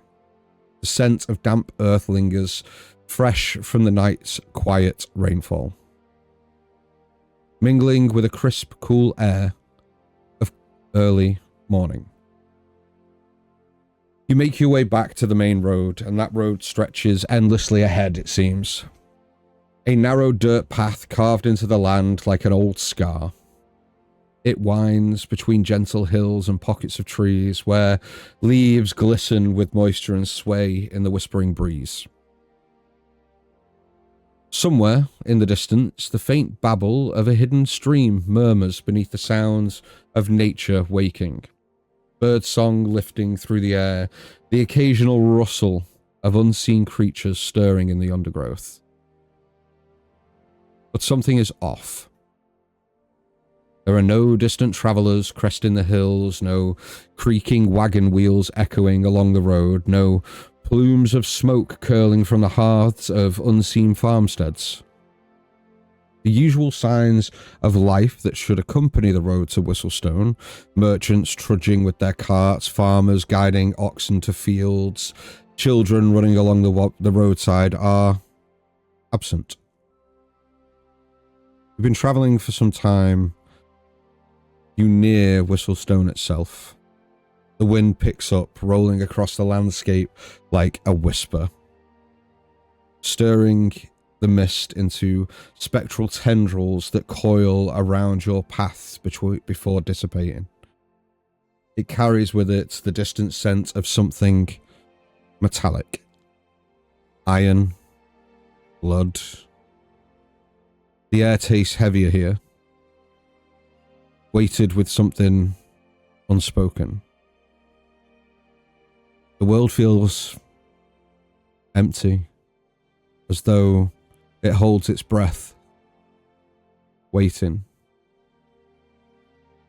The scent of damp earth lingers, fresh from the night's quiet rainfall. Mingling with a crisp, cool air of early morning. You make your way back to the main road, and that road stretches endlessly ahead, it seems. A narrow dirt path carved into the land like an old scar. It winds between gentle hills and pockets of trees where leaves glisten with moisture and sway in the whispering breeze. Somewhere in the distance, the faint babble of a hidden stream murmurs beneath the sounds of nature waking. Birdsong lifting through the air, the occasional rustle of unseen creatures stirring in the undergrowth. But something is off. There are no distant travellers cresting the hills, no creaking wagon wheels echoing along the road, no plumes of smoke curling from the hearths of unseen farmsteads. The usual signs of life that should accompany the road to Whistlestone, merchants trudging with their carts, farmers guiding oxen to fields, children running along the roadside, are absent. You've been travelling for some time. You near Whistlestone itself. The wind picks up, rolling across the landscape like a whisper, stirring the mist into spectral tendrils that coil around your paths before dissipating. It carries with it the distant scent of something metallic. Iron, blood. The air tastes heavier here, weighted with something unspoken. The world feels empty, as though it holds its breath, waiting.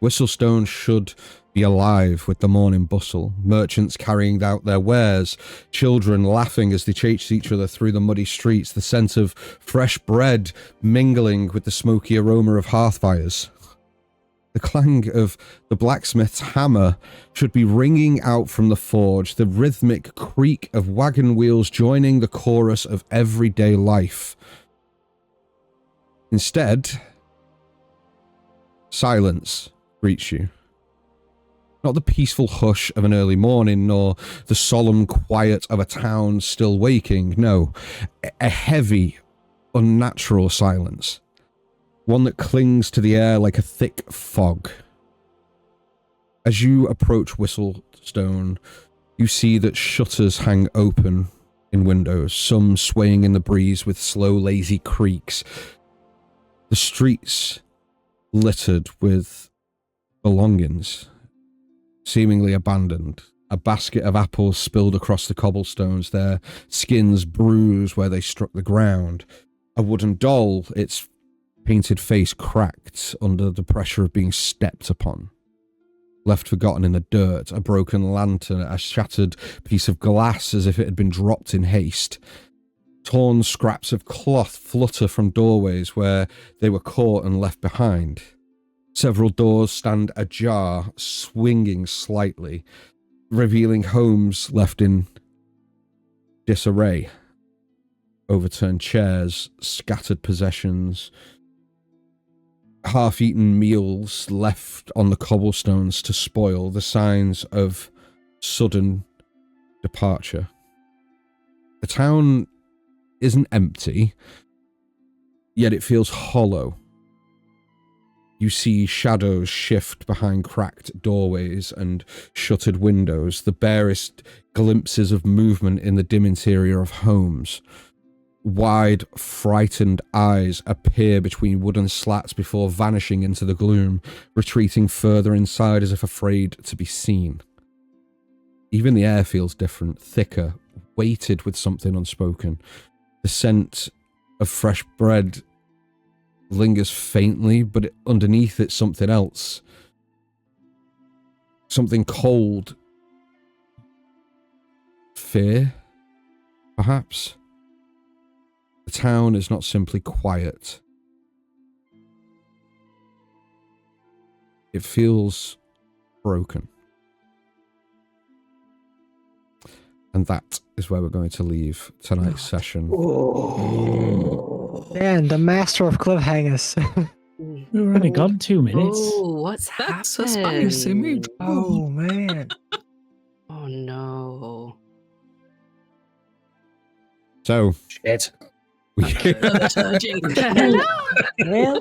Whistlestone should be alive with the morning bustle, merchants carrying out their wares, children laughing as they chase each other through the muddy streets, the scent of fresh bread mingling with the smoky aroma of hearth fires. The clang of the blacksmith's hammer should be ringing out from the forge, the rhythmic creak of wagon wheels joining the chorus of everyday life. Instead, silence greets you. Not the peaceful hush of an early morning, nor the solemn quiet of a town still waking. No, a heavy, unnatural silence. One that clings to the air like a thick fog. As you approach Whistlestone, you see that shutters hang open in windows, some swaying in the breeze with slow, lazy creaks. The streets littered with belongings, seemingly abandoned. A basket of apples spilled across the cobblestones, their skins bruised where they struck the ground. A wooden doll, its painted face cracked under the pressure of being stepped upon. Left forgotten in the dirt, a broken lantern, a shattered piece of glass as if it had been dropped in haste. Torn scraps of cloth flutter from doorways where they were caught and left behind. Several doors stand ajar, swinging slightly, revealing homes left in disarray. Overturned chairs, scattered possessions, half-eaten meals left on the cobblestones to spoil, the signs of sudden departure. The town isn't empty, yet it feels hollow. You see shadows shift behind cracked doorways and shuttered windows, the barest glimpses of movement in the dim interior of homes. Wide, frightened eyes appear between wooden slats before vanishing into the gloom, retreating further inside as if afraid to be seen. Even the air feels different, thicker, weighted with something unspoken. The scent of fresh bread lingers faintly, but underneath it's something else. Something cold. Fear, perhaps? The town is not simply quiet. It feels broken. And that is where we're going to leave tonight's session. Man, the master of cliffhangers. We've already gone 2 minutes. Oh, what's That's happened? a spicy meat. Oh, man. Oh no. So, Shit. Surging. Well,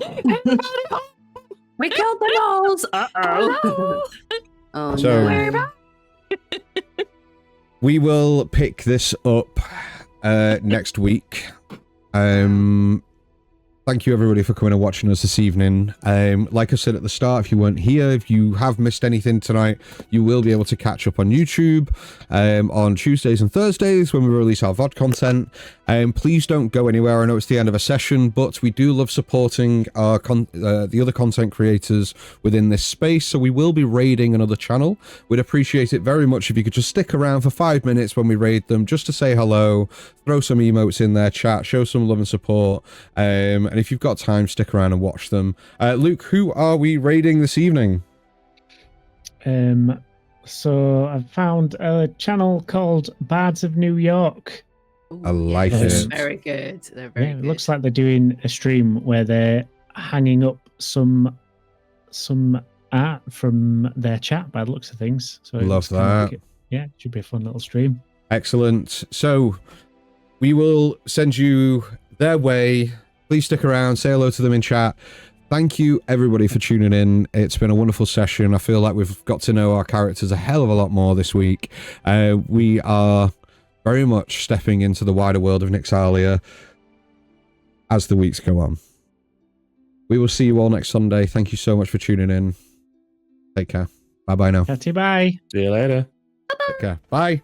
We killed the gnolls. Hello. Oh So- no. we will pick this up next week. Thank you everybody for coming and watching us this evening. Like I said at the start, if you weren't here, if you have missed anything tonight, you will be able to catch up on YouTube on Tuesdays and Thursdays when we release our VOD content. Please don't go anywhere. I know it's the end of a session, but we do love supporting our the other content creators within this space, so we will be raiding another channel. We'd appreciate it very much if you could just stick around for 5 minutes when we raid them, just to say hello, throw some emotes in their chat, show some love and support, and if you've got time, stick around and watch them. Luke, who are we raiding this evening? So I've found a channel called Bards of New York. I like Yes. it. Very good. They're very Yeah, good. it looks like they're doing a stream where they're hanging up some art from their chat by the looks of things. So it Love looks kinda that. like it should be a fun little stream. Excellent. So we will send you their way. Please stick around, say hello to them in chat. Thank you everybody for tuning in. It's been a wonderful session. I feel like we've got to know our characters a hell of a lot more this week. We are very much stepping into the wider world of Nyxalia as the weeks go on. We will see you all next Sunday. Thank you so much for tuning in. Take care. Bye-bye now. Bye. See you later. Take care. Bye.